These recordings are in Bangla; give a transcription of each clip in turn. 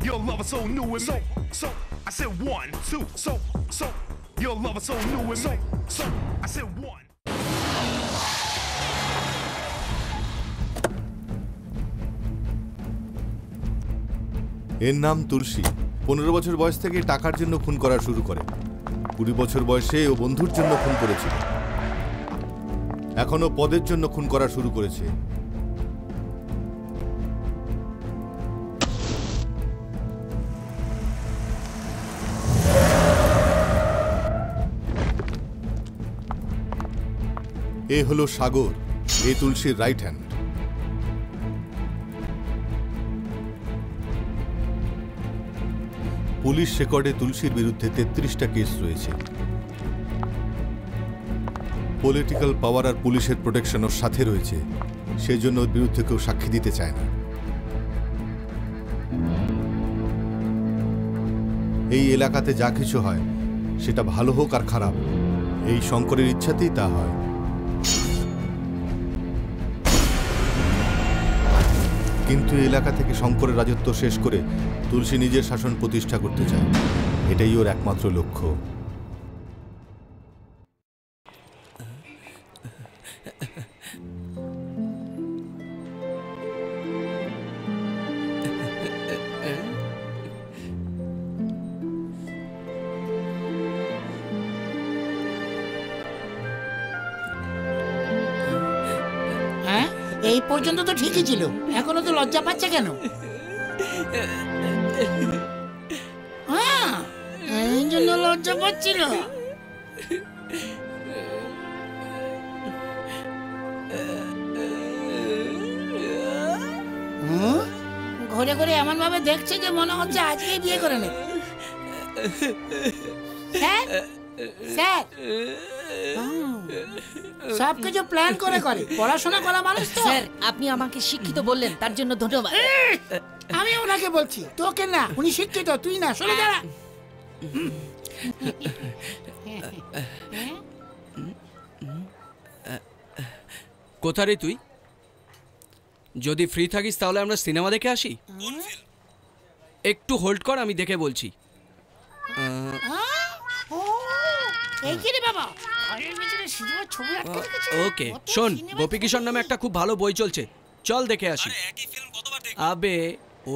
Your love is so new and so I said 1, 2, so your love is so new and so I said 1. এর নাম তুলসী। 15 বছর বয়স থেকে টাকার জন্য খুন করা শুরু করে। 20 বছর বয়সে ও বন্ধুর জন্য খুন করেছিল। এখনো পদের জন্য খুন করা শুরু করেছে। এ হলো সাগর, এ তুলসীর রাইট হ্যান্ড। পুলিশ রেকর্ডে তুলসীর বিরুদ্ধে 33টা কেস রয়েছে। পলিটিক্যাল পাওয়ার আর পুলিশের প্রোটেকশন ওর সাথে রয়েছে, সেজন্য ওর বিরুদ্ধে কেউ সাক্ষী দিতে চায় না। এই এলাকাতে যা কিছু হয় সেটা ভালো হোক আর খারাপ, এই শঙ্করের ইচ্ছাতেই তা হয়। কিন্তু এলাকা থেকে শঙ্করের রাজত্ব শেষ করে তুলসী নিজের শাসন প্রতিষ্ঠা করতে চায়, এটাই ওর একমাত্র লক্ষ্য। এই পর্যন্ত তো ঠিকই ছিল, এখনো তো লজ্জা পাচ্ছে কেন? এই জন্য লজ্জা পাচ্ছিল। ঘুরে ঘুরে এমন ভাবে দেখছে যে মনে হচ্ছে আজকেই বিয়ে করে নেবে। স্যার সবকিছু প্ল্যান করে পড়াশোনা করা মানুষ তো। স্যার আপনি আমাকে শিক্ষিত বললেন, তার জন্য ধন্যবাদ। আমি ওনাকে বলছি, তোকে না। উনি শিক্ষিত, তুই না। সরে দাঁড়া। কোথায় রে তুই? যদি ফ্রি থাকিস তাহলে আমরা সিনেমা দেখে আসি। একটু হোল্ড কর, আমি দেখে বলছি। ওকে শোন, গোপী কিশোর নামে একটা খুব ভালো বই চলছে, চল দেখে আসি। আবে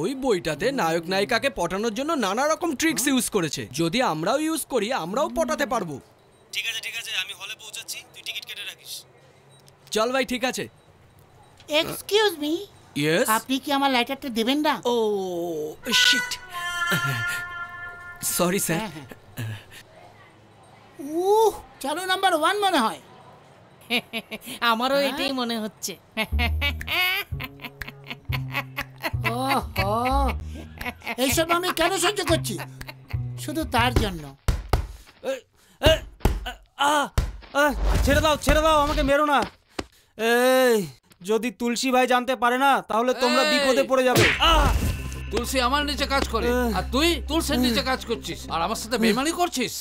ওই বইটাতে নায়ক নায়িকাকে পটানোর জন্য নানা রকম ট্রিক্স ইউজ করেছে। যদি আমরাও ইউজ করি আমরাও পটাতে পারবো। ঠিক আছে ঠিক আছে, আমি হলে পৌঁছাচ্ছি, তুই টিকিট কেটে রাখিস। চল ভাই, ঠিক আছে। এক্সকিউজ মি, ইয়েস, আপনি কি আমার লাইটারটা দেবেন না? ও শিট, সরি স্যার। চলো নাম্বার 1 মনে হয়। আমারও এটাই মনে হচ্ছে। এইসব আমি কেন সহ্য করছি? শুধু তার জন্য। ছেড়ে দাও ছেড়ে দাও, আমাকে মেরো না। এই যদি তুলসী ভাই জানতে পারে না তাহলে তোমরা বিপদে পড়ে যাবে। তুলসী আমার নিচে কাজ করে আর তুই তুলসীর নিচে কাজ করছিস আর আমার সাথে বেইমানি করছিস।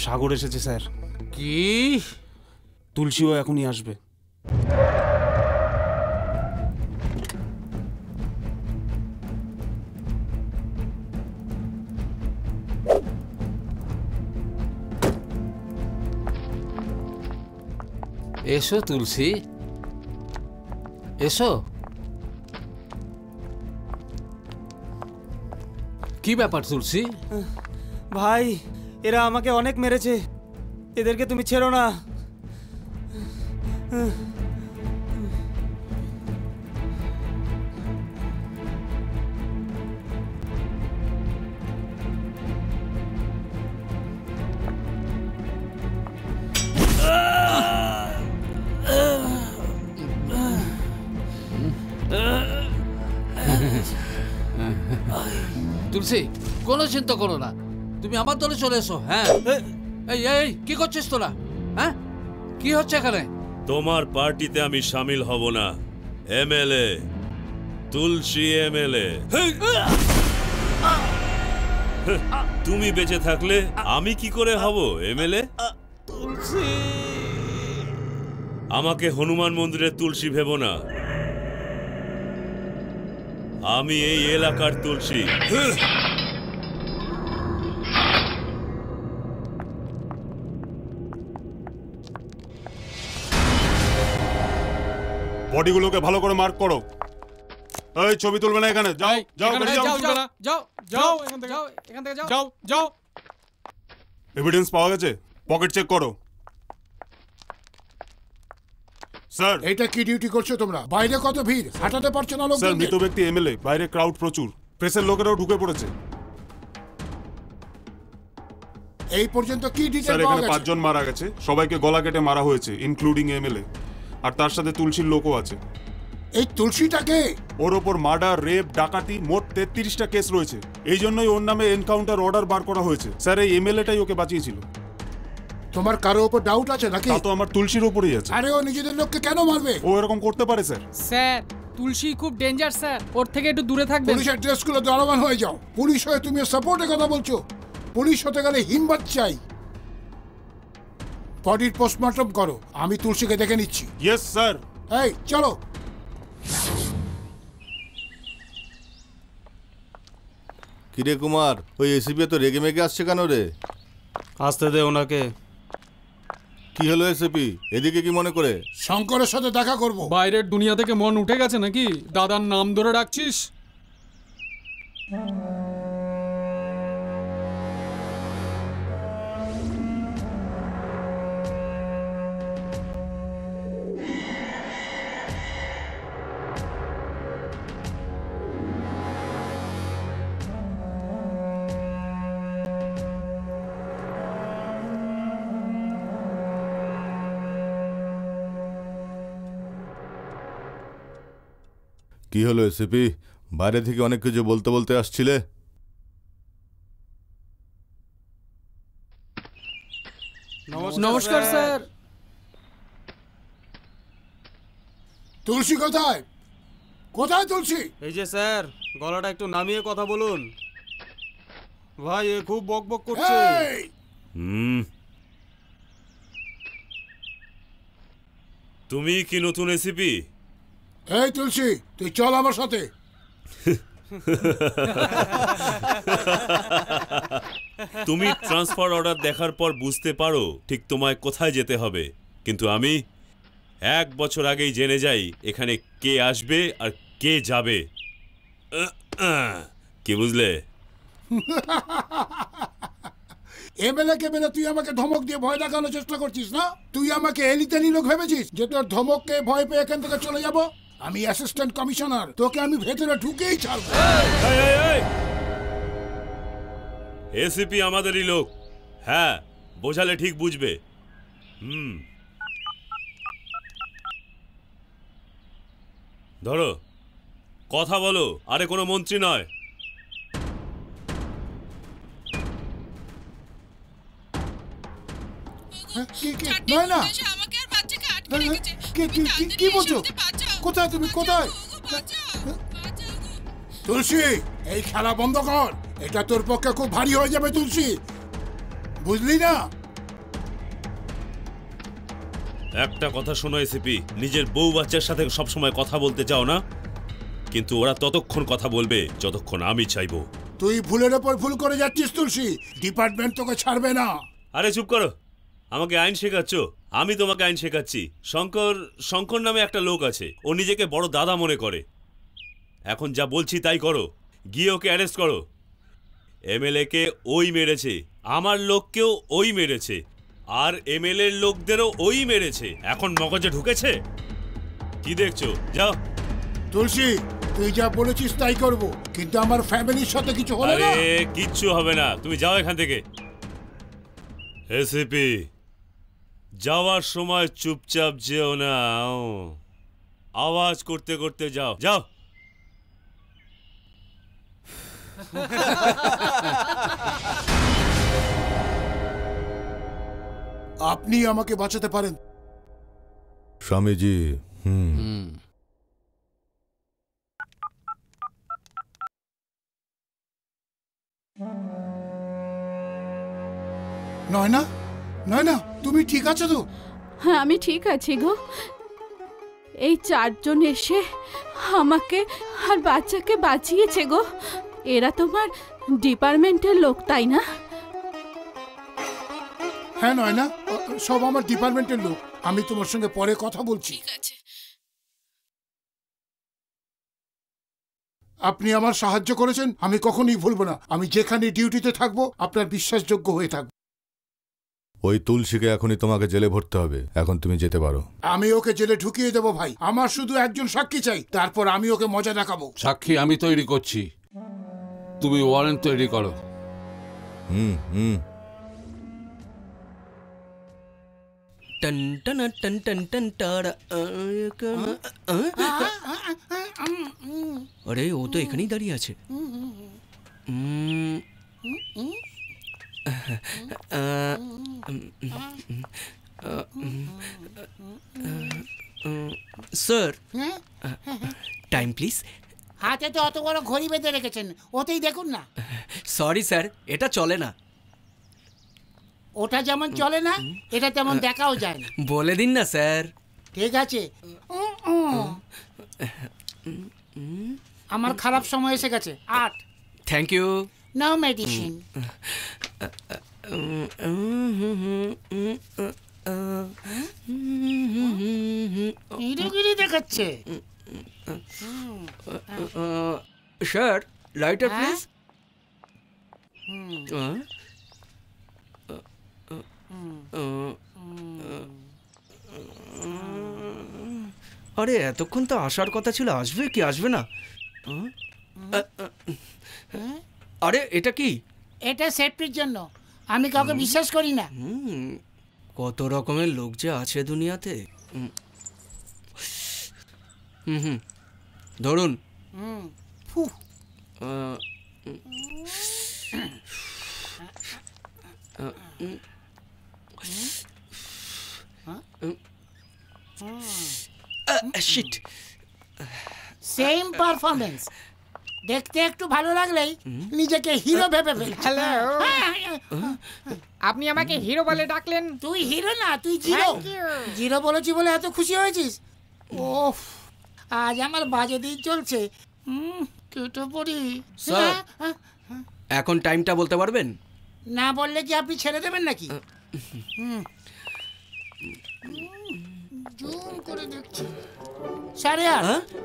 সাগর এসেছে স্যার। কি? তুলসীও এখনই আসবে। এসো তুলসী, এসো। কি ব্যাপার তুলসী? ভাই এরা আমাকে অনেক মেরেছে, এদেরকে তুমি ছেড়ো না। তুলসী কোনো চিন্তা করো না, তুমি আমার দলে চলে এসো। হ্যাঁ এই এই কি করছিস তোরা? হ্যাঁ কি হচ্ছে এখানে? তোমার পার্টিতে আমি শামিল হব না। এমএলএ তুলসী এমএলএ। তুমি বেঁচে থাকলে আমি কি করে হব এমএলএ? আমাকে হনুমান মন্দিরের তুলসী ভেবো না, আমি এই এলাকার তুলসী। বডিগুলোকে ভালো করে মার্ক করো। এই ছবি তুলবে না এখানে, যাও যাও যাও যাও। এভিডেন্স পাওয়া গেছে, পকেট চেক করো। স্যার, এটা কি ডিউটি করছো তোমরা? বাইরে কত ভিড়, হাঁটাতে পারছো না লোক। স্যার, মৃত ব্যক্তি এমএলএ, বাইরে ক্রাউড প্রচুর, প্রেসের লোকেরাও ঢুকে পড়েছে। এই পর্যন্ত কি ডিটেইল স্যার, পাওয়া এখানে গেছে? 5 জন মারা গেছে, সবাইকে গলা কেটে মারা হয়েছে, ইনক্লুডিং এমএলএ, আর তার সাথে তুলসীর লোকও আছে। এই তুলসীটাকে? ওর ওপর মার্ডার, রেপ, ডাকাতি, মোট 33টা কেস রয়েছে। এই জন্যই ওর নামে এনকাউন্টার অর্ডার বার করা হয়েছে। স্যার, এই এমএলএটাই ওকে বাঁচিয়েছিল। তোমার কারো উপর ডাউট আছে নাকি? তা তো আমার তুলসীর উপরেই আছে। আরে ও নিজেদের লোককে কেন মারবে? ও এরকম করতে পারে স্যার। স্যার, তুলসী খুব ডেঞ্জার স্যার, ওর থেকে একটু দূরে থাকবেন। পুলিশের ড্রেসগুলো দারোয়ান হয়ে যাও। পুলিশ হয়ে তুমি সাপোর্টে কথা বলছো। পুলিশ হতে গেলে হিম্মত চাই। বডির পোস্টমর্টম করো, আমি তুলসীকে দেখে নিচ্ছি। Yes sir. এই চলো। কিরে কুমার, ওই এসিপি তো রেগে মেগে আসছে কেন রে? আসতে দে ওনাকে। কি হলো এসিপি, এদিকে কি মনে করে? শঙ্করের সাথে দেখা করব। বাইরের দুনিয়া থেকে মন উঠে গেছে নাকি? দাদার নাম ধরে ডাকছিস? কি হলো এসিপি, বাইরে থেকে অনেক কিছু বলতে বলতে আসছিলে? নমস্কার স্যার। তুলসী কোথায়? কোথায় তুলসী? এই যে স্যার, গলাটা একটু নামিয়ে কথা বলুন। ভাই, এ খুব বক বক করছে। তুমি কি নতুন এসিপি? এই তুলসী, তুই চল আমার সাথে। তুমি ট্রান্সফার অর্ডার দেখার পর বুঝতে পারো ঠিক তোমায় কোথায় যেতে হবে, কিন্তু আমি 1 বছর আগেই জেনে যাই এখানে কে আসবে আর কে যাবে। কি বুঝলে? এমএলএ কে বেলা তুই আমাকে ধমক দিয়ে ভয় দেখানোর চেষ্টা করছিস না? তুই আমাকে এলিতেলি লোক ভেবেছিস যে তোর ধমককে ভয় পেয়ে এখান থেকে চলে যাব? আমি অ্যাসিস্ট্যান্ট কমিশনার, তোকে আমি ভেতরে ঢুকেই ছাড়বো। এসিপি আমাদেরই লোক। হ্যাঁ, বোঝালে ঠিক বুঝবে। ধরো, কথা বলো, আরে কোনো মন্ত্রী নয়। নয় না, কি বলছো? কোথায় তুমি, কোথায়? তুলসী, এই খেলা বন্ধ কর। এটা তোর পক্ষে খুব ভারী হয়ে যাবে তুলসী, বুঝলি না? একটা কথা শোনো এসিপি, নিজের বউ বাচ্চার সাথে সবসময় কথা বলতে চাও না, কিন্তু ওরা ততক্ষণ কথা বলবে যতক্ষণ আমি চাইবো। তুই ভুলের ওপর ভুল করে যাচ্ছিস তুলসী, ডিপার্টমেন্ট তোকে ছাড়বে না। আরে চুপ করো, আমাকে আইন শেখাচ্ছ? আমি তোমাকে আইন শেখাচ্ছি। শঙ্কর নামে একটা লোক আছে, ও নিজেকে বড় দাদা মনে করে। এখন যা বলছি তাই করো, গিয়ে ওকে অ্যারেস্ট করো। এমএলএ কে ওই মেরেছে, আমার লোককেও ওই মেরেছে, আর এমএলএ লোকদেরও ওই মেরেছে। এখন মগজে ঢুকেছে? কি দেখছো? যাও। তুলসী, তুই যা বলেছিস তাই করব, কিন্তু আমার ফ্যামিলির সাথে কিছু হলো না। আরে কিচ্ছু হবে না, তুমি যাও এখান থেকে। এসিপি, যাওয়ার সময় চুপচাপ যেও না, আওয়াজ করতে করতে যাও। যাও। আপনি আমাকে বাঁচাতে পারেন স্বামীজি। নয়না, নয়না, তুমি ঠিক আছো তো? হ্যাঁ, আমি ঠিক আছি গো। এই চারজন এসে আমাকে আর বাচ্চাকে বাঁচিয়েছে গো। এরা তোমার ডিপার্টমেন্টের লোক, তাই না? হ্যাঁ নয় না, সব আমার ডিপার্টমেন্টের লোক। আমি তোমার সঙ্গে পরে কথা বলছি। আপনি আমার সাহায্য করেছেন, আমি কখনোই ভুলবো না। আমি যেখানে ডিউটিতে থাকবো আপনার বিশ্বাসযোগ্য হয়ে থাকবো। ওই তুলসীকে এখনই তোমাকে জেলে ভরতে হবে। এখন তুমি যেতে পারো। আমি ওকে জেলে ঢুকিয়ে দেবো ভাই। আমার শুধু একজন সাক্ষী চাই, তারপর আমি ওকে মজা দেখাবো। সাক্ষী আমি তৈরি করছি, তুমি ওয়ারেন্ট তৈরি করো। टन टन टन टन टन टारा अरे वो तो এখানেই দাঁড়িয়ে আছে। Sir time please. হাতে তো অত বড় ঘড়ি বেঁধে রেখেছেন, ওতেই দেখুন না। সরি স্যার, এটা চলে না। ওটা যেমন চলে না, এটা তেমন দেখাও যায় না। বলে দিন না স্যার। ঠিক আছে, আমার খারাপ সময় এসে গেছে। 8। Thank you. নাও মেডিসিন। হিরোগিরি দেখাচ্ছে। Sir lighter please. আরে এতক্ষণ তো আসার কথা ছিল, আসবে কি আসবে না? আরে এটা কি? এটা সেফটির জন্য, আমি কাউকে বিশ্বাস করি না। কত রকমের লোক যে আছে দুনিয়াতে। ধরুন। Shit, same performance. দেখতে একটু ভালো লাগলেই নিজেকে হিরো ভেবে ফেল। হ্যালো, আপনি আমাকে হিরো বলে ডাকলেন? তুই হিরো না, তুই জিরো। জিরো বলেছি বলে এত খুশি হয়েছিস? ওফ, আজ আমার বাজে দিন চলছে। কেটে পড়ি। স্যার এখন টাইমটা বলতে পারবেন? না বললে কি আপনি ছেড়ে দেবেন নাকি? জুম করে দেখছি 8:30।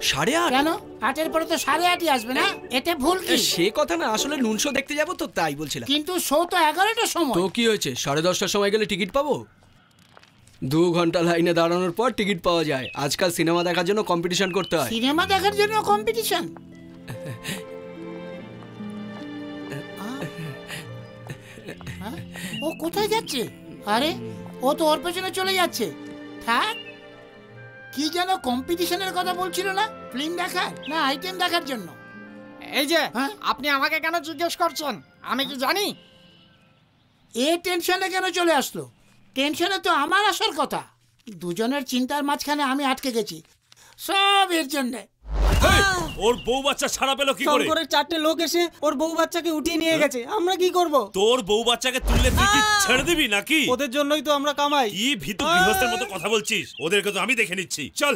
8:30? কেন 8-এর পরে তো 8:30 আসবে না? এতে ভুল কি? সে কথা না, আসলে নুন শো দেখতে যাবো তো তাই বলছিলাম। কিন্তু শো তো 11টার সময়। তো কি হয়েছে, 10:30টার সময় গেলে টিকিট পাবো? 2 ঘন্টা লাইনে দাঁড়ানোর পর টিকিট পাওয়া যায়। আজকাল সিনেমা দেখার জন্য কম্পিটিশন করতে হয়। সিনেমা দেখার জন্য কম্পিটিশন? ও কোথায় যাচ্ছে? আরে ও তো ওর পেছনে চলে যাচ্ছে। থাক, কি যেন কম্পিটিশনের কথা বলছিল না? ফিল্ম দেখার না আইটেম দেখার জন্য? এই যে আপনি আমাকে কেন জিজ্ঞেস করছেন? আমি কি জানি? এ টেনশনে কেন চলে আসলো? টেনশনে তো আমার আসার কথা। দুজনের চিন্তার মাঝখানে আমি আটকে গেছি, সব এর জন্যে। ওর বউ বাচ্চা ছাড়া পেলো কি করে? শঙ্করের 4টে লোক এসে ওর বউ বাচ্চাকে উঠিয়ে নিয়ে গেছে। আমরা কি করব? তোর বউ বাচ্চাকে তুললে তুই কি ছেড়ে দিবি নাকি? ওদের জন্যই তো আমরা কামাই। কি ভীতু গৃহস্থের মতো কথা বলছিস? ওদেরকে তো আমি দেখে নিচ্ছি, চল।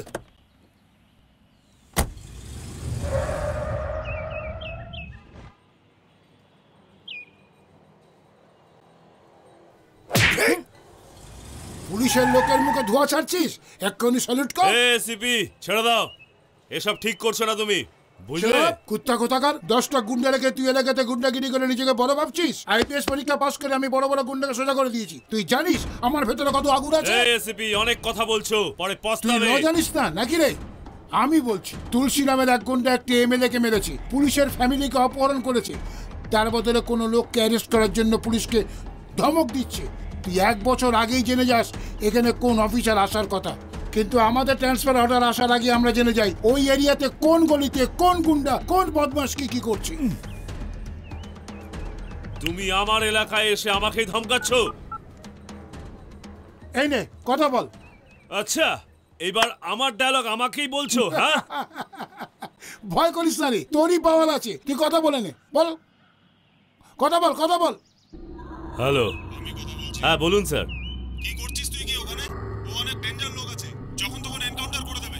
পুলিশের লোকের মুখে ধোঁয়া ছাড়ছিস? এক্ষুনি স্যালুট কর। সিপি ছেড়ে দাও, এসব ঠিক করছো না তুমি, বুঝলে? কুত্তা কোথাকার, 10টা গুন্ডা রেখে তুই এলাকাতে গুন্ডাগিরি করে নিজেকে বড় ভাবছিস? আইপিএস পরীক্ষা পাস করে আমি বড় বড় গুন্ডাকে সোজা করে দিয়েছি। তুই জানিস আমার ভেতরে কত আগুন আছে? সিপি অনেক কথা বলছো, পরে তুই পস্তাবে। জানিস না নাকি রে? আমি বলছি, তুলসী নামের এক গুন্ডা একটি এমএলএ কে মেরেছে, পুলিশের ফ্যামিলিকে অপহরণ করেছে, তার বদলে কোনো লোককে অ্যারেস্ট করার জন্য পুলিশকে ধমক দিচ্ছে। তুই 1 বছর আগেই জেনে যাস এখানে কোন অফিসার আসার কথা, কিন্তু আমাদের ট্রান্সফার অর্ডার আসার আগে আমরা জেনে যাই ওই এরিয়াতে কোন গলিতে কোন গুন্ডা কোন বদমাশ কি করছে। তুমি আমার এলাকায় এসে আমাকেই ধমকাচ্ছ? এই নে কথা বল। আচ্ছা, এবার আমার ডায়লগ আমাকেই বলছো? হ্যাঁ, ভয় করিস না রে, তোরই পাওয়ার আছে, তুই কথা বলে নে। বল, কথা বল, কথা বল। হ্যালো, হ্যাঁ বলুন স্যার। কি করছিস তুই কি ওখানে? ও অনেক ডেঞ্জার লোক আছে, যখন তখন এনকাউন্টার করে দেবে।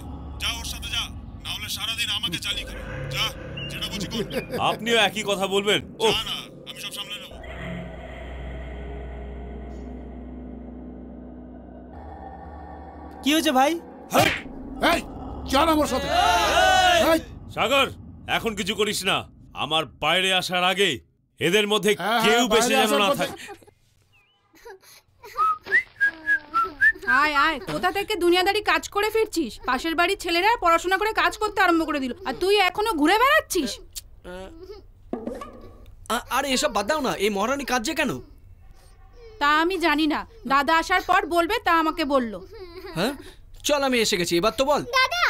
না আমাকে চালিয়ে খাবে। যা, যেটা বলছি কর। আপনিও একই কথা বলবেন? ও না, আমি সব সামলে নেব। কি হয়েছে ভাই? এই চল আমার সাথে। সাগর, এখন কিছু করিস না। আমার বাইরে আসার আগে এদের মধ্যে কেউ বেশি যেন না থাকে। আয় আয়, কোথা থেকে দুনিয়াদারি কাজ করে ফিরছিস? পাশের বাড়ির ছেলেরা পড়াশোনা করে কাজ করতে আরম্ভ করে দিল, আর তুই এখনো ঘুরে বেড়াচ্ছিস। আরে এসব বাদ দাও না, এই মহারানী কাঁদছে কেন? তা আমি জানি না, দাদা আসার পর বলবে, তা আমাকে বললো। হ্যাঁ চল, আমি এসে গেছি, এবার তো বল। দাদা,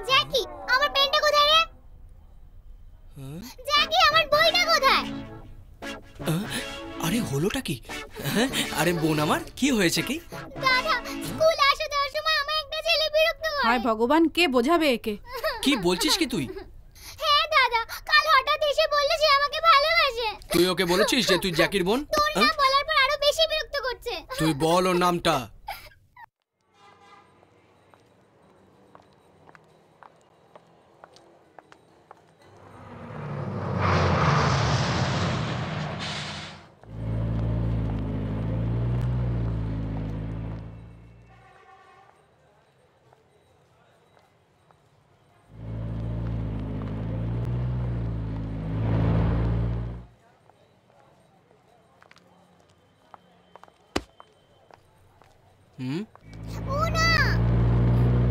জ্যাকি আমার পেনটা কোথায় রে? জ্যাকি আমার বইটা কোথায়? আরে হলোটা কি? আরে বোন আমার, কি হয়েছে কি? দাদা, স্কুল আসা যাওয়ার সময় আমার একটা ছেলে বিরক্ত করে। হায় ভগবান, কে বোঝাবে একে? কি বলছিস কি তুই? হ্যাঁ দাদা, কাল হঠাৎ এসে বলল যে আমাকে ভালোবাসে। তুই ওকে বলেছিস যে তুই জ্যাকির বোন? তোর নাম বলার পর আরো বেশি বিরক্ত করছে। তুই বল ওর নামটা।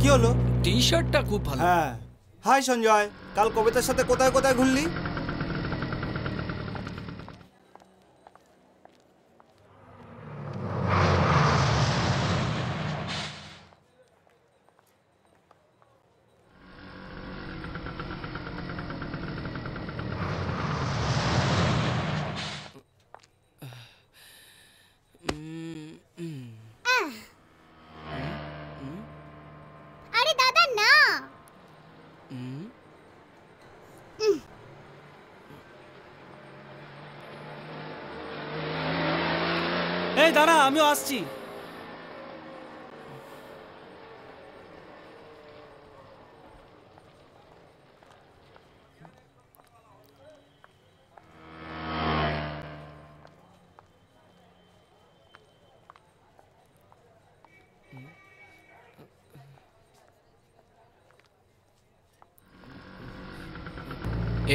কি হলো? টি শার্টটা খুব ভালো। হ্যাঁ। হাই সঞ্জয়, কাল কবিতার সাথে কোথায় কোথায় ঘুরলি? আরে দাদা না। এই দাঁড়া, আমিও আসছি।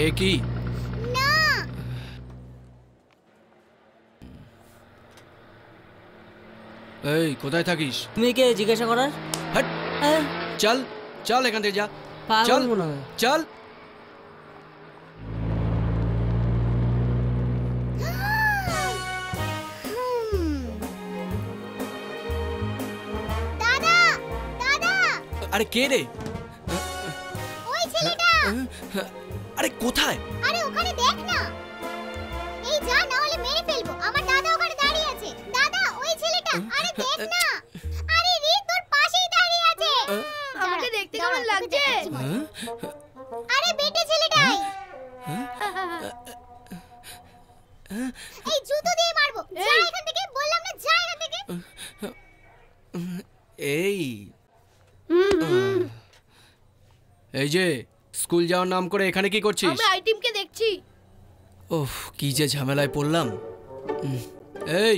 এ কি? না। এই কোথায় থাকিস? তুমি কে জিজ্ঞাসা করার? হট, চল চল এখান থেকে যা। চল চল। দাদা, দাদা। আরে কে রে? ওই ছেলেটা। আরে কোথায়? আরে ওখানে দেখ না। এই যা, না হলে মেরে ফেলবো। আমার দাদা ওখানে দাঁড়িয়ে আছে। দাদা, ওই ছেলেটা। আরে দেখ না। আরে রে, তোর পাশেই দাঁড়িয়ে আছে। আমাকে দেখতে কেমন লাগছে? আরে বেটে ছেলেটাই। এই জুতো দিয়ে মারবো। যা এখান থেকে, বললাম না যা এখান থেকে। এই যে স্কুল যাওয়ার নাম করে এখানে কি করছিস? আমি আইটিমকে দেখছি। ওহ, কি যে ঝামেলায় পড়লাম। এই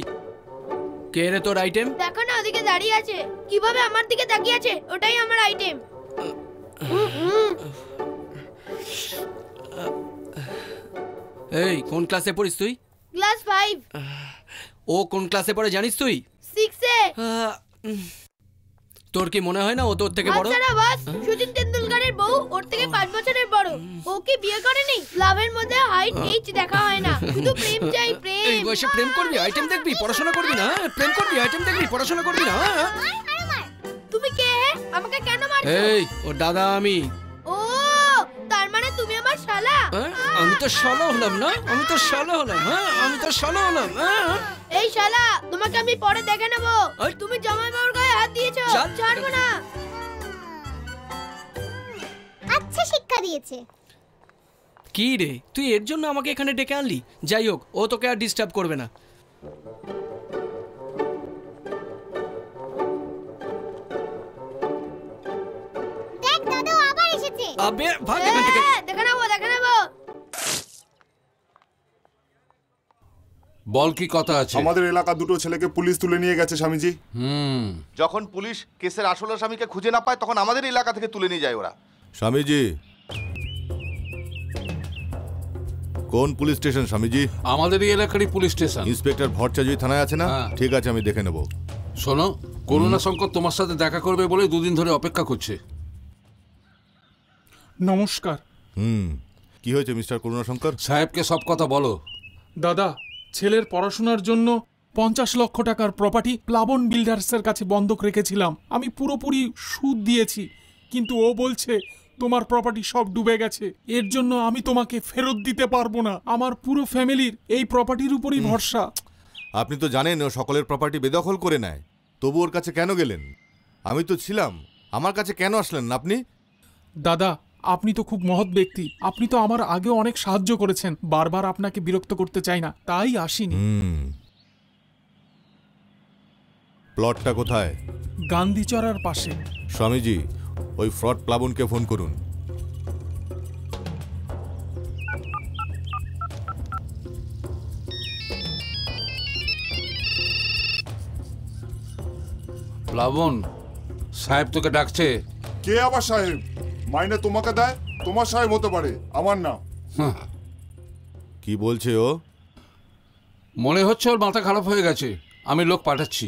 কে রে তোর আইটেম? দেখো না, ওদিকে দাঁড়িয়ে আছে। কিভাবে আমার দিকে তাকিয়ে আছে? ওটাই আমার আইটেম। এই কোন ক্লাসে পড়িস তুই? ক্লাস 5। ও কোন ক্লাসে পড়ে জানিস তুই? 6 এ। তোর কি মনে হয় না ও তোর থেকে বড়? আচ্ছা বাস, সচিন তেন্ডুলকারের বউ ওর থেকে 5 বছরের বড়। ও কি বিয়ে করেনি? লাভের মধ্যে হাইট এইচ দেখা হয় না, শুধু প্রেম চাই, প্রেম। এই বয়সে প্রেম করবি, আইটেম দেখবি, পড়াশোনা করবি না? প্রেম করবি, আইটেম দেখবি, পড়াশোনা করবি না? তুমি কে? আমাকে কেন মারছো? এই ওর দাদা আমি। ও, তার মানে তুমি আমার শালা? আমি তো শালা হলাম না? আমি তো শালা হলাম। হ্যাঁ, আমি তো শালা হলাম। এই শালা, তোমাকে আমি পরে দেখে নেব। তুমি জামাই বাবুর গায়ে হাত দিয়েছো, ছাড়বো না। আচ্ছা শিক্ষা দিয়েছে। কি রে, তুই এর জন্য আমাকে এখানে ডেকে আনলি? যাই হোক, ও তোকে আর ডিস্টার্ব করবে না। দেখ দাদা, আছে। আবে ভাগ এখান থেকে। দেখে নেবো। বল কি কথা আছে? আমাদের এলাকা দুটো ছেলেকে পুলিশ তুলে নিয়ে গেছে স্বামীজি। যখন পুলিশ কেসের আসল আসামিকে খুঁজে না পায় তখন আমাদের এলাকা থেকে তুলে নিয়ে যায় ওরা। স্বামীজি, কোন পুলিশ স্টেশন স্বামীজি? আমাদেরই এলাকারই পুলিশ স্টেশন। ইন্সপেক্টর ভট্টাচার্য থানায় আছে না? ঠিক আছে, আমি দেখে নেব। শোনো, করুণা শঙ্কর তোমার সাথে দেখা করবে বলে দুদিন ধরে অপেক্ষা করছে। নমস্কার। কি হয়েছে মিস্টার করুণা শঙ্কর? সাহেবকে সব কথা বলো। দাদা, ছেলের পড়াশোনার জন্য 50 লক্ষ টাকার প্রপার্টি প্লাবন বিল্ডার্সের কাছে বন্ধক রেখেছিলাম। আমি পুরোপুরি সুদ দিয়েছি, কিন্তু ও বলছে তোমার প্রপার্টি সব ডুবে গেছে, এর জন্য আমি তোমাকে ফেরত দিতে পারবো না। আমার পুরো ফ্যামিলির এই প্রপার্টির উপরই ভরসা। আপনি তো জানেন ও সকলের প্রপার্টি বেদখল করে নেয়, তবু ওর কাছে কেন গেলেন? আমি তো ছিলাম, আমার কাছে কেন আসলেন না আপনি? দাদা, আপনি তো খুব মহৎ ব্যক্তি, আপনি তো আমার আগে অনেক সাহায্য করেছেন। বারবার আপনাকে বিরক্ত করতে চাই না, তাই আসিনি। প্লটটা কোথায়? গান্ধীচড়ার পাশে। স্বামীজি, ওই ফ্রড প্লাবনকে ফোন করুন। প্লাবন, সাহেব তোকে ডাকছে। কে আবার সাহেব? মাইনে তোমাকে দেয়, তোমার সাহেব হতে পারে, আমার না। কি বলছে ও? মনে হচ্ছে ওর মাথা খারাপ হয়ে গেছে, আমি লোক পাঠাচ্ছি।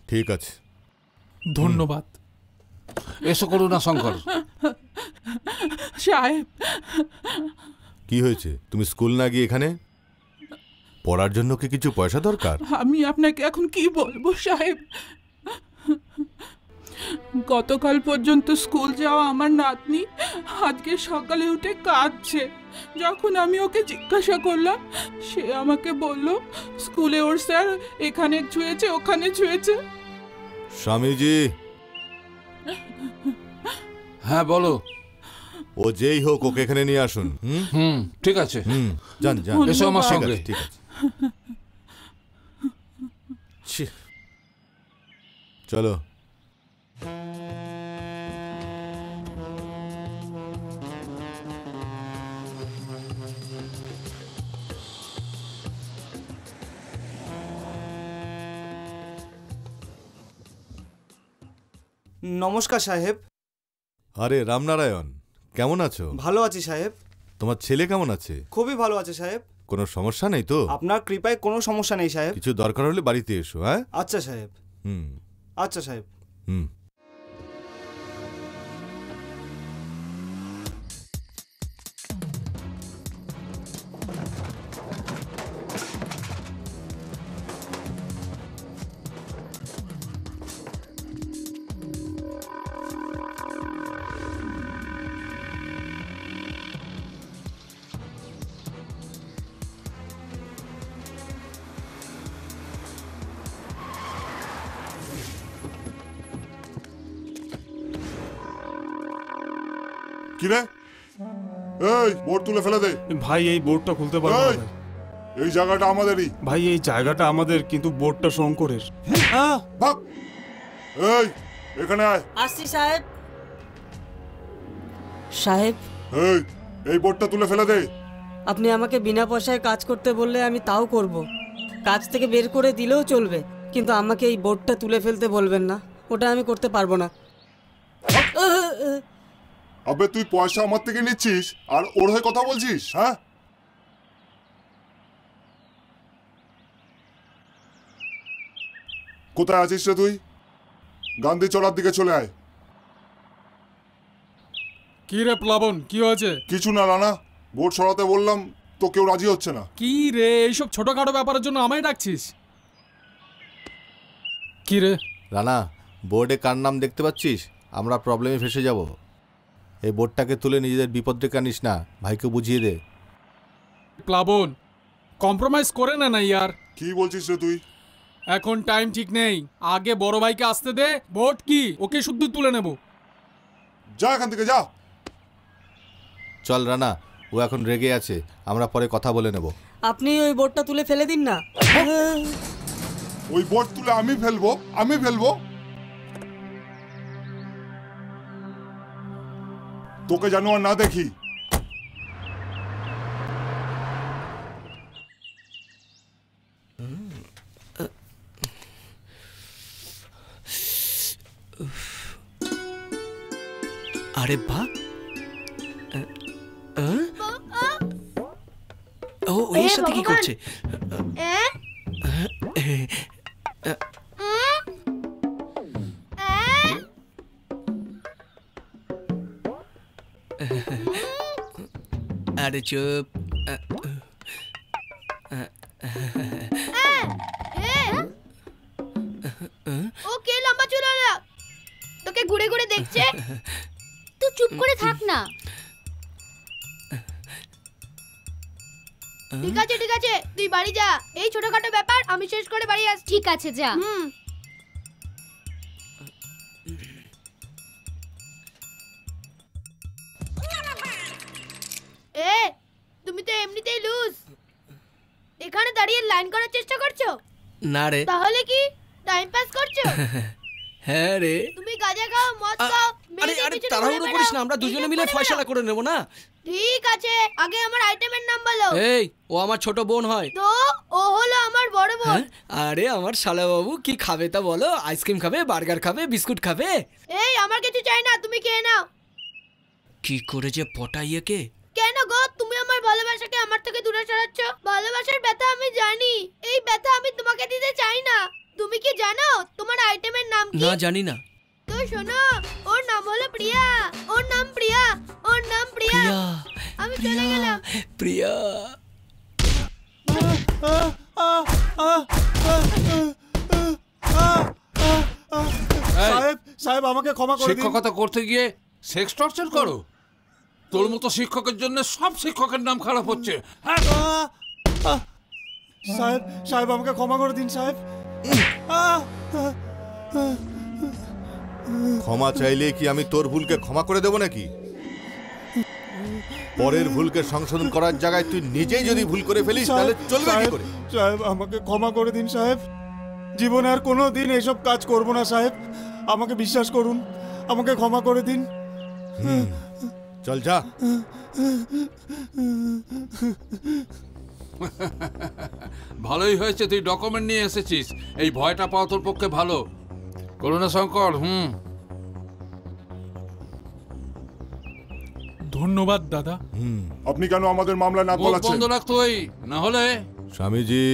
ঠিক আছে, ধন্যবাদ। এসো করুণা শঙ্কর। সাহেব, কি হয়েছে? তুমি স্কুল না গিয়ে এখানে পড়ার জন্য কি কিছু পয়সা দরকার? আমি আপনাকে এখন কি বলবো সাহেব, গতকাল পর্যন্ত স্কুল যাওয়া আমার নাতনি আজকে সকালে উঠে কাঁদছে। যখন আমি ওকে জিজ্ঞাসা করলাম, সে আমাকে বলল স্কুলে ওর স্যার এখানে ছুঁয়েছে ওখানে ছুঁয়েছে। স্বামীজি। হ্যাঁ বলো। ও যেই হোক ওকে এখানে নিয়ে আসুন। ঠিক আছে, যান যান, এসো আমার সঙ্গে। ঠিক আছে, চলো। নমস্কার সাহেব। আরে রামনারায়ণ, কেমন আছো? ভালো আছি সাহেব। তোমার ছেলে কেমন আছে? খুবই ভালো আছে সাহেব। কোনো সমস্যা নেই তো? আপনার কৃপায় কোনো সমস্যা নেই সাহেব। কিছু দরকার হলে বাড়িতে এসো। হ্যাঁ, আচ্ছা সাহেব। আচ্ছা সাহেব। কিরে, এই বোর্ড তুলে ফেলে দে। ভাই, এই বোর্ডটা খুলতে পারবো না। এই জায়গাটা আমাদেরই। ভাই, এই জায়গাটা আমাদের, কিন্তু বোর্ডটা শঙ্করের। ভাগ, এই এখানে আয়। আসছি সাহেব। সাহেব, এই বোর্ডটা তুলে ফেলে দে। আপনি আমাকে বিনা পয়সায় কাজ করতে বললে আমি তাও করব। কাজ থেকে বের করে দিলেও চলবে, কিন্তু আমাকে এই বোর্ডটা তুলে ফেলতে বলবেন না, ওটা আমি করতে পারবো না। আবে তুই পয়সা আমার থেকে নিচ্ছিস আর ওর হয়ে কথা বলছিস? হ্যাঁ, কোথায় আছিস রে তুই? গান্ধী চড়ার দিকে চলে আয়। কি রে প্লাবন, কি হয়েছে? কিছু না রানা, বোর্ড সরাতে বললাম তো কেউ রাজি হচ্ছে না। কি রে, এইসব ছোটখাটো ব্যাপারের জন্য আমায় ডাকছিস? কি রে রানা, বোর্ডে কার নাম দেখতে পাচ্ছিস? আমরা প্রবলেমে ফেসে যাব। এই বোর্ডটাকে তুলে নিজেদের বিপদ ডেকে আনিস না, ভাইকে বুঝিয়ে দে। প্লাবন, কম্প্রোমাইজ করে না ইয়ার। কি বলছিস রে তুই? এখন টাইম ঠিক নেই, আগে বড় ভাইকে আসতে দে। বোর্ড কি ওকে শুদ্ধ তুলে নেব। যা এখান থেকে যা। চল রানা, ও এখন রেগে আছে, আমরা পরে কথা বলে নেব। আপনি ওই বোর্ডটা তুলে ফেলে দিন না। ওই বোর্ড তুলে আমি ফেলবো? তোকে যেন আর না দেখি। আরে বাহ, ও এর সাথে কি করছে? আরে চুপ। ও কে লম্বা চুলওয়ালা? তোকে ঘুরে ঘুরে দেখছে। তুই চুপ করে থাক না। ঠিক আছে ঠিক আছে, তুই বাড়ি যা। এই ছোটখাটো ব্যাপার আমি শেষ করে বাড়ি আসছি। ঠিক আছে যা। এ তুমি তো এমনিতেই লুজ। এখানে দাঁড়িয়ে লাইন করার চেষ্টা করছো? না রে। তাহলে কি টাইম পাস করছো? হ্যাঁ রে। তুমি গাঁজা খাও, মদ খাও, আরে আরে তাড়াহুড়ো করিস না, আমরা দুজনে মিলে ফয়সালা করে নেব না? ঠিক আছে, আগে আমার আইটেমের নাম বলো। এই, ও আমার ছোট বোন হয়। তো ও হলো আমার বড় বোন। আরে আমার শালা বাবু, কি খাবে তা বলো? আইসক্রিম খাবে, বার্গার খাবে, বিস্কুট খাবে? এই আমার কিছু চাই না, তুমি খেয়ে নাও। কি করে যে পটাইয়ে কে? কেন গো, তুমি আমার ভালোবাসাকে আমার থেকে দূরে সরাচ্ছ? ভালোবাসার ব্যথা আমি জানি, এই ব্যথা আমি তোমাকে দিতে চাই না। তুমি কি জানো তোমার আইটেমের নাম কি? না, জানি না। তো শোনো, ওর নাম হলো প্রিয়া। ওর নাম প্রিয়া, ওর নাম প্রিয়া। আমি চলে গেলাম। প্রিয়া। সাহেব সাহেব আমাকে ক্ষমা করে দিন। শিক্ষকতা করতে গিয়ে সেক্স টর্চার করো? তোর মতো শিক্ষকের জন্য সব শিক্ষকের নাম খারাপ হচ্ছে। সাহেব সাহেব আমাকে ক্ষমা করে দিন সাহেব। ক্ষমা চাইলে কি আমি তোর ভুলকে ক্ষমা করে দেব নাকি? পরের ভুলকে সংশোধন করার জায়গায় তুই নিজেই যদি ভুল করে ফেলিস তাহলে চলবে কি করে? সাহেব আমাকে ক্ষমা করে দিন সাহেব। জীবনে আর কোনো দিন এইসব কাজ করব না সাহেব। আমাকে বিশ্বাস করুন, আমাকে ক্ষমা করে দিন। চল যা। ভালোই হয়েছে তুই ডকুমেন্ট নিয়ে এসেছিস। এই ভয়টা পাওয়া তোর পক্ষে ভালো। করুণা শঙ্কর। ধন্যবাদ দাদা। আপনি কেন আমাদের মামলা না গলাচ্ছেন? বন্ধ রাখ তুই, না হলে। স্বামীজি,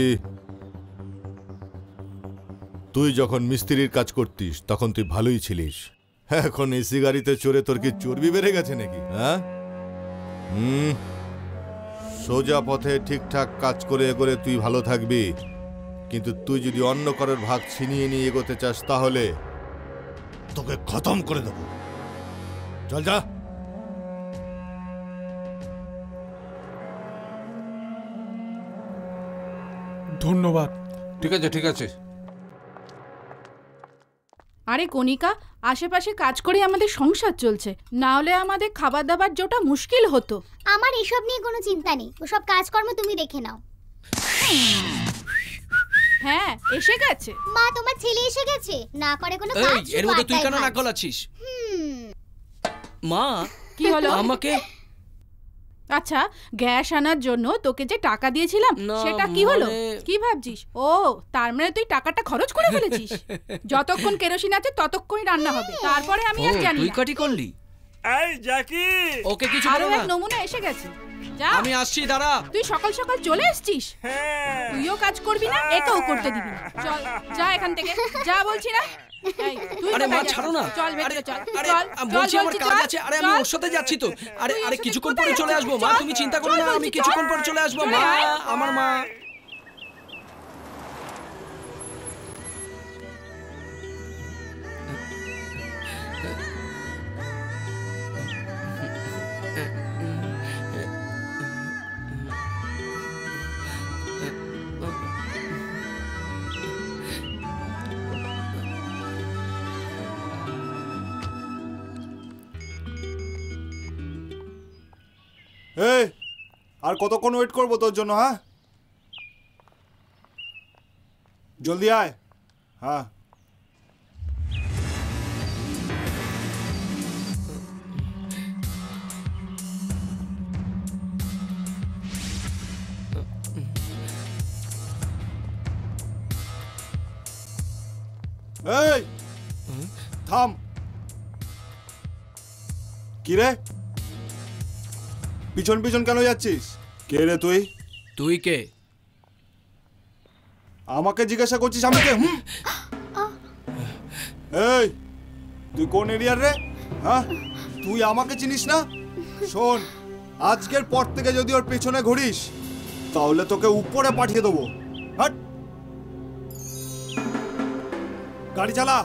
তুই যখন মিস্ত্রির কাজ করতিস তখন তুই ভালোই ছিলিস। এখন এসি গাড়িতে চড়ে তোর কি চর্বি বেড়ে গেছে নাকি? হ্যাঁ, সোজা পথে ঠিকঠাক কাজ করে করে তুই ভালো থাকবি, কিন্তু তুই যদি অন্য কারোর ভাগ ছিনিয়ে নিয়ে এগোতে চাস তাহলে তোকে খতম করে দেব। চল যা। ধন্যবাদ। ঠিক আছে ঠিক আছে। আরে কণিকা, আশেপাশে কাজ করে আমাদের সংসার চলছে, না হলে আমাদের খাবার দাবার জোটা মুশকিল হতো। আমার এসব নিয়ে কোনো চিন্তা নেই, ওসব কাজকর্ম তুমি দেখে নাও। হ্যাঁ, এসে গেছে। মা, তোমার ছেলে এসে গেছে। না করে কোনো কাজ। এই, এর মধ্যে তুই কেন নাক গলাচ্ছিস? মা, কি হলো? আমাকে আচ্ছা, গ্যাস আনার জন্য তোকে যে টাকা দিয়েছিলাম সেটা কি হলো? কি ভাবছিস? ও, তার মানে তুই টাকাটা খরচ করে ফেলেছিস। যতক্ষণ কেরোসিন আছে ততক্ষণই রান্না হবে, তারপরে আমি আর জানি না। তুই কাটি করলি? এই জ্যাকি, ওকে কিছু আরো বলো না। এক নমুনা এসে গেছে। যা, আমি আসছি, দাঁড়া। তুই সকাল সকাল চলে এসেছিস। তুইও কাজ করবি না, একেও করতে দিবি না। চল, যা এখান থেকে, যা বলছি না। আরে মা, ছাড়ো না। চল ভেতরে চল। আরে বলছি আমার কাজ আছে। আরে আমি ওর সাথে যাচ্ছি তো। আরে আরে কিছুক্ষণ পরে চলে আসবো মা, তুমি চিন্তা করো না, আমি কিছুক্ষণ পরে চলে আসবো মা। আমার মা। এই, আর কতক্ষণ ওয়েট করবো তোর জন্য? হ্যাঁ, জলদি আয়। হ্যাঁ, এই থাম। কি রে, পিছন পিছন কেন যাচ্ছিস? কে রে তুই? তুই কে? আমাকে জিজ্ঞাসা করছিস আমি কে? এই তুই কোন এরিয়ার রে? হ্যাঁ, তুই আমাকে চিনিস না? শোন, আজকের পর থেকে যদি ওর পেছনে ঘুরিস তাহলে তোকে উপরে পাঠিয়ে দেবো। হাট, গাড়ি চালা।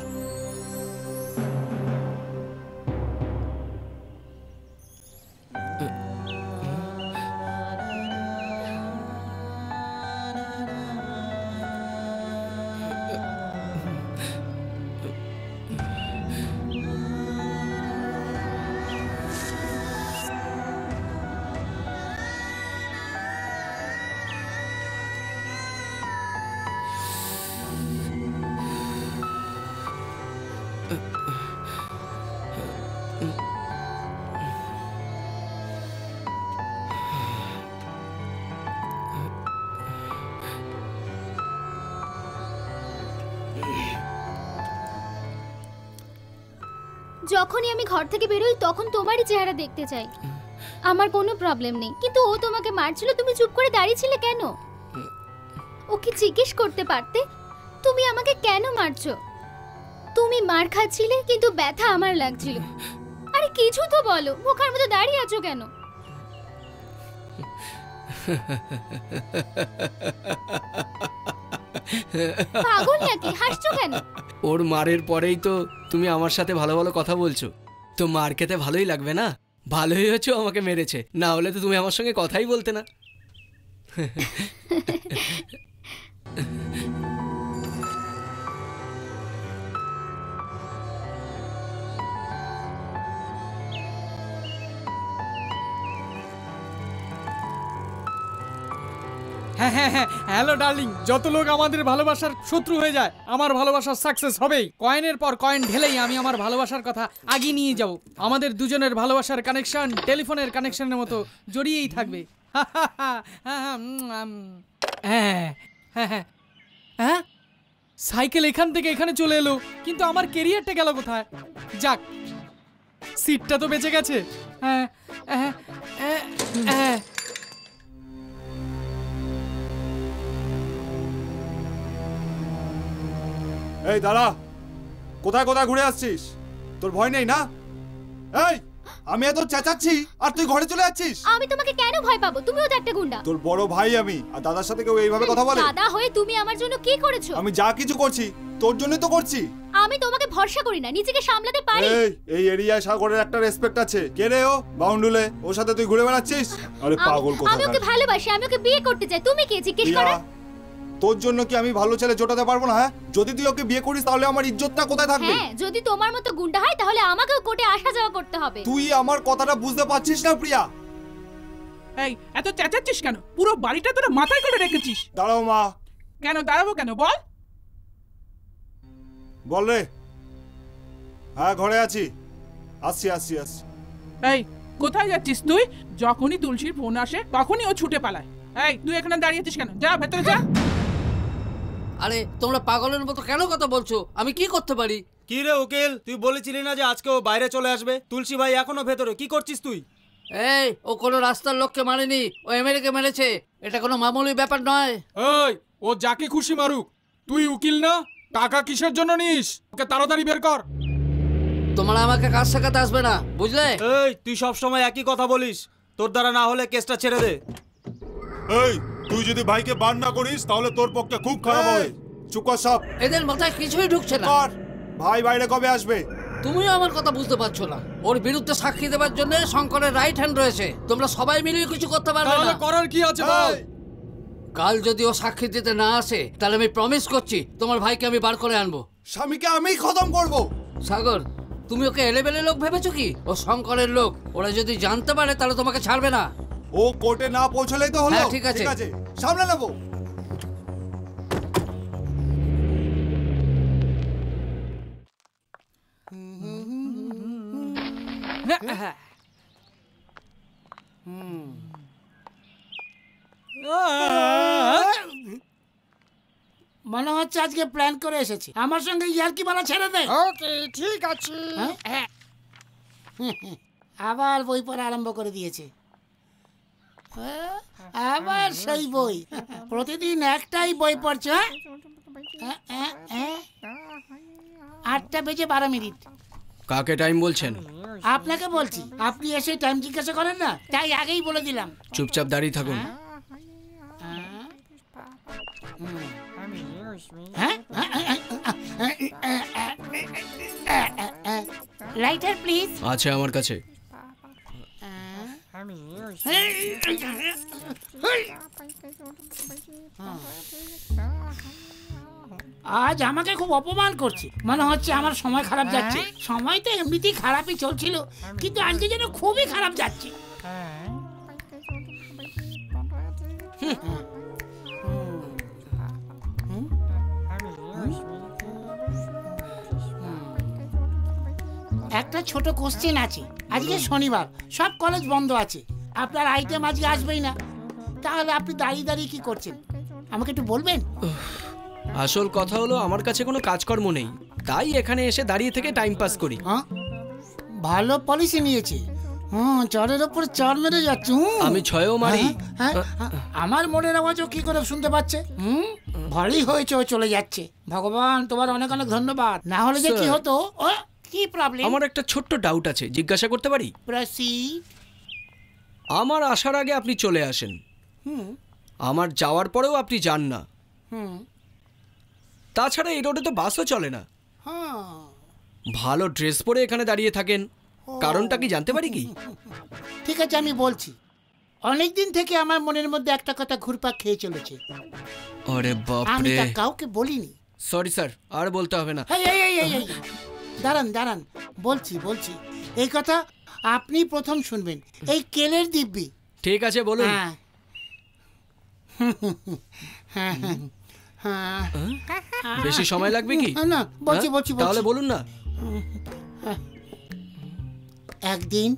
যখনই আমি ঘর থেকে বেরোই তখন তোমারই চেহারা দেখতে চাই। আমার কোনো প্রবলেম নেই, কিন্তু ও তোমাকে মারছিল, তুমি চুপ করে দাঁড়িয়েছিলে কেন? ওকে জিজ্ঞেস করতে পারতে তুমি আমাকে কেন মারছো? তুমি মার খাচ্ছিলে কিন্তু ব্যথা আমার লাগছিল। আরে কিছু তো বলো, বোকার মতো দাঁড়িয়ে আছো কেন? পাগল নাকি? হাসছো কেন? ওর মারের পরেই তো তুমি আমার সাথে ভালো ভালো কথা বলছো, তো মার খেতে ভালোই লাগবে না? ভালোই হয়েছে আমাকে মেরেছে, না হলে তো তুমি আমার সঙ্গে কথাই বলতে না। হ্যাঁ হ্যাঁ হ্যাঁ, হ্যালো ডার্লিং। যত লোক আমাদের ভালোবাসার শত্রু হয়ে যায়, আমার ভালোবাসার সাকসেস হবেই। কয়েনের পর কয়েন ঢেলেই আমি আমার ভালোবাসার কথা আগিয়ে নিয়ে যাব। আমাদের দুজনের ভালোবাসার কানেকশন টেলিফোনের কানেকশনের মতো জড়িয়েই থাকবে। হ্যাঁ হ্যাঁ হ্যাঁ হ্যাঁ, সাইকেল এখান থেকে এখানে চলে এলো, কিন্তু আমার কেরিয়ারটা গেল কোথায়? যাক, সিটটা তো বেঁচে গেছে। হ্যাঁ হ্যাঁ হ্যাঁ হ্যাঁ। এই দাঁড়া, কোথায় কোথায় ঘুরে আসছিস? তোর ভয় নেই না? এই, আমি এত চেঁচাচ্ছি আর তুই ঘরে চলে যাচ্ছিস। আমি তোমাকে কেন ভয় পাবো? তুমিও তো একটা গুন্ডা। তোর বড় ভাই আমি, আর দাদার সাথে কেউ এইভাবে কথা বলে? দাদা হয়ে তুমি আমার জন্য কি করেছো? আমি যা কিছু করছি তোর জন্যই তো করছি। আমি তোমাকে ভরসা করি না, নিজেকে সামলাতে পারি। এই এরিয়ায় সাগরের একটা রেসপেক্ট আছে। কে রে ও? বাউন্ডুলে, ওর সাথে তুই ঘুরে বেড়াচ্ছিস? আরে পাগল কোথাকার। আমি ওকে ভালোবাসি, আমি ওকে বিয়ে করতে চাই। তুমি কে জিজ্ঞেস করো? তোর জন্য কি আমি ভালো ছেলে জোটাতে পারবো না? হ্যাঁ, যদি তুই ওকে বিয়ে করিস তাহলে আমার ইজ্জতটা কোথায় থাকবে? হ্যাঁ, যদি তোমার মতো গুন্ডা হয় তাহলে আমাকেও কোর্টে আসা যাওয়া করতে হবে। তুই আমার কথাটা বুঝতে পারছিস না প্রিয়া? এই এত চেঁচাচ্ছিস কেন? পুরো বাড়িটা তোরা মাথায় করে রেখেছিস। দাঁড়াও মা। কেন দাঁড়াবো কেন? বল বল রে। হ্যাঁ, ঘরে আছি, আসছি আসছি আসছি। এই কোথায় যাচ্ছিস তুই? যখনই তুলসীর ফোন আসে তখনই ও ছুটে পালায়। এই তুই এখানে দাঁড়িয়ে আছিস কেন? যা ভেতরে যা। আরে তোমরা পাগলের মতো কেন কথা বলছো? আমি কি করতে পারি? কি রে উকিল, তুই বলেছিলি না যে আজকে ও বাইরে চলে আসবে? তুলসী ভাই এখনো ভেতরে, কি করছিস তুই? এই, ও কোনো রাস্তার লোককে মারেনি, ও এমএলএকে মেরেছে। এটা কোনো মামুলি ব্যাপার নয়। এই, ও যাকে খুশি মারুক, তুই উকিল না? টাকা কিসের জন্য নিস? ওকে তাড়াতাড়ি বের কর। তোমরা আমাকে কাজ শেখাতে আসবে না, বুঝলে? এই, তুই সব সময় একই কথা বলিস। তোর দ্বারা না হলে কেসটা ছেড়ে দে। এই, তুই যদি ভাইকে বার না করিস তাহলে তোর পক্ষে খুব খারাপ হবে। চুপ কর সব। এদের মাথায় কিছুই ঢুকছে না। ভাই বাইরে কবে আসবে? তুমিও আমার কথা বুঝতে পারছো না। ওর বিরুদ্ধে সাক্ষী দেওয়ার জন্য শঙ্করের রাইট হ্যান্ড রয়েছে। তোমরা সবাই মিলে কিছু করতে পারবে না। করার কি আছে বল? কাল যদি ও সাক্ষী দিতে না আসে তাহলে আমি প্রমিস করছি তোমার ভাইকে আমি বার করে আনবো। স্বামীকে আমি খতম করব। সাগর, তুমি ওকে এলেবেলে লোক ভেবেছো কি? ও শঙ্করের লোক। ওরা যদি জানতে পারে তাহলে তোমাকে ছাড়বে না। ও কোর্টে না পৌঁছলেই তো হলো। হ্যাঁ, ঠিক আছে, সামনে নেবো। মনে হচ্ছে আজকে প্ল্যান করে এসেছে আমার সঙ্গে ইয়ার্কি মারা ছেড়ে দে। ওকে ঠিক আছে। আবার বই পড়া আরম্ভ করে দিয়েছে। আবার সেই বই, প্রতিদিন একটাই বই পড়ছে। 8:12। কাকে টাইম বলছেন? আপনাকে বলছি, আপনি এসে টাইম জিজ্ঞাসা করেন না, তাই আগেই বলে দিলাম। চুপচাপ দাঁড়িয়ে থাকুন। Lighter please. আছে আমার কাছে। আজ আমাকে খুব অপমান করছে, মনে হচ্ছে আমার সময় খারাপ যাচ্ছে। সময় তো এমনিতেই খারাপই চলছিল, কিন্তু আজকে যেন খুবই খারাপ যাচ্ছে। একটা ছোট কোশ্চেন আছে। আজকে শনিবার, সব কলেজ বন্ধ আছে, আপনার আইটেম আজকে আসবেই না, তাহলে আপনি দাঁড়িয়ে দাঁড়িয়ে কি করছেন আমাকে একটু বলবেন? আসল কথা হলো আমার কাছে কোনো কাজকর্ম নেই, তাই এখানে এসে দাঁড়িয়ে থেকে টাইম পাস করি। ভালো পলিসি নিয়েছে। চরের ওপর চর মেরে যাচ্ছে। আমি ছয়ও মারি। আমার মনের আওয়াজও কি করে শুনতে পাচ্ছে? ভালোই হয়েছে ও চলে যাচ্ছে। ভগবান তোমার অনেক অনেক ধন্যবাদ, না হলে যে কি হতো। কি প্রবলেম? আমার একটা ছোট্ট ডাউট আছে, জিজ্ঞাসা করতে পারি? প্রসিড। আমার আসার আগে আপনি চলে আসেন, আমার যাওয়ার পরেও আপনি যান না। তাছাড়া এই রোডে তো বাসও চলে না। ভালো ড্রেস পরে এখানে দাঁড়িয়ে থাকেন, কারণটা কি জানতে পারি কি? ঠিক আছে, আমি বলছি। অনেকদিন থেকে আমার মনের মধ্যে একটা কথা ঘুরপাক খেয়ে চলেছে। আরে বাপ আমি রে, তা কাউকে বলিনি। সরি স্যার, আর বলতে হবে না। দাঁড়ান দাঁড়ান, বলছি। এই কথা আপনি প্রথম শুনবেন। এই কেলের দিব্যি। ঠিক আছে, বলুন। বেশি সময় লাগবে কি? না, বলছি। তাহলে বলুন না। একদিন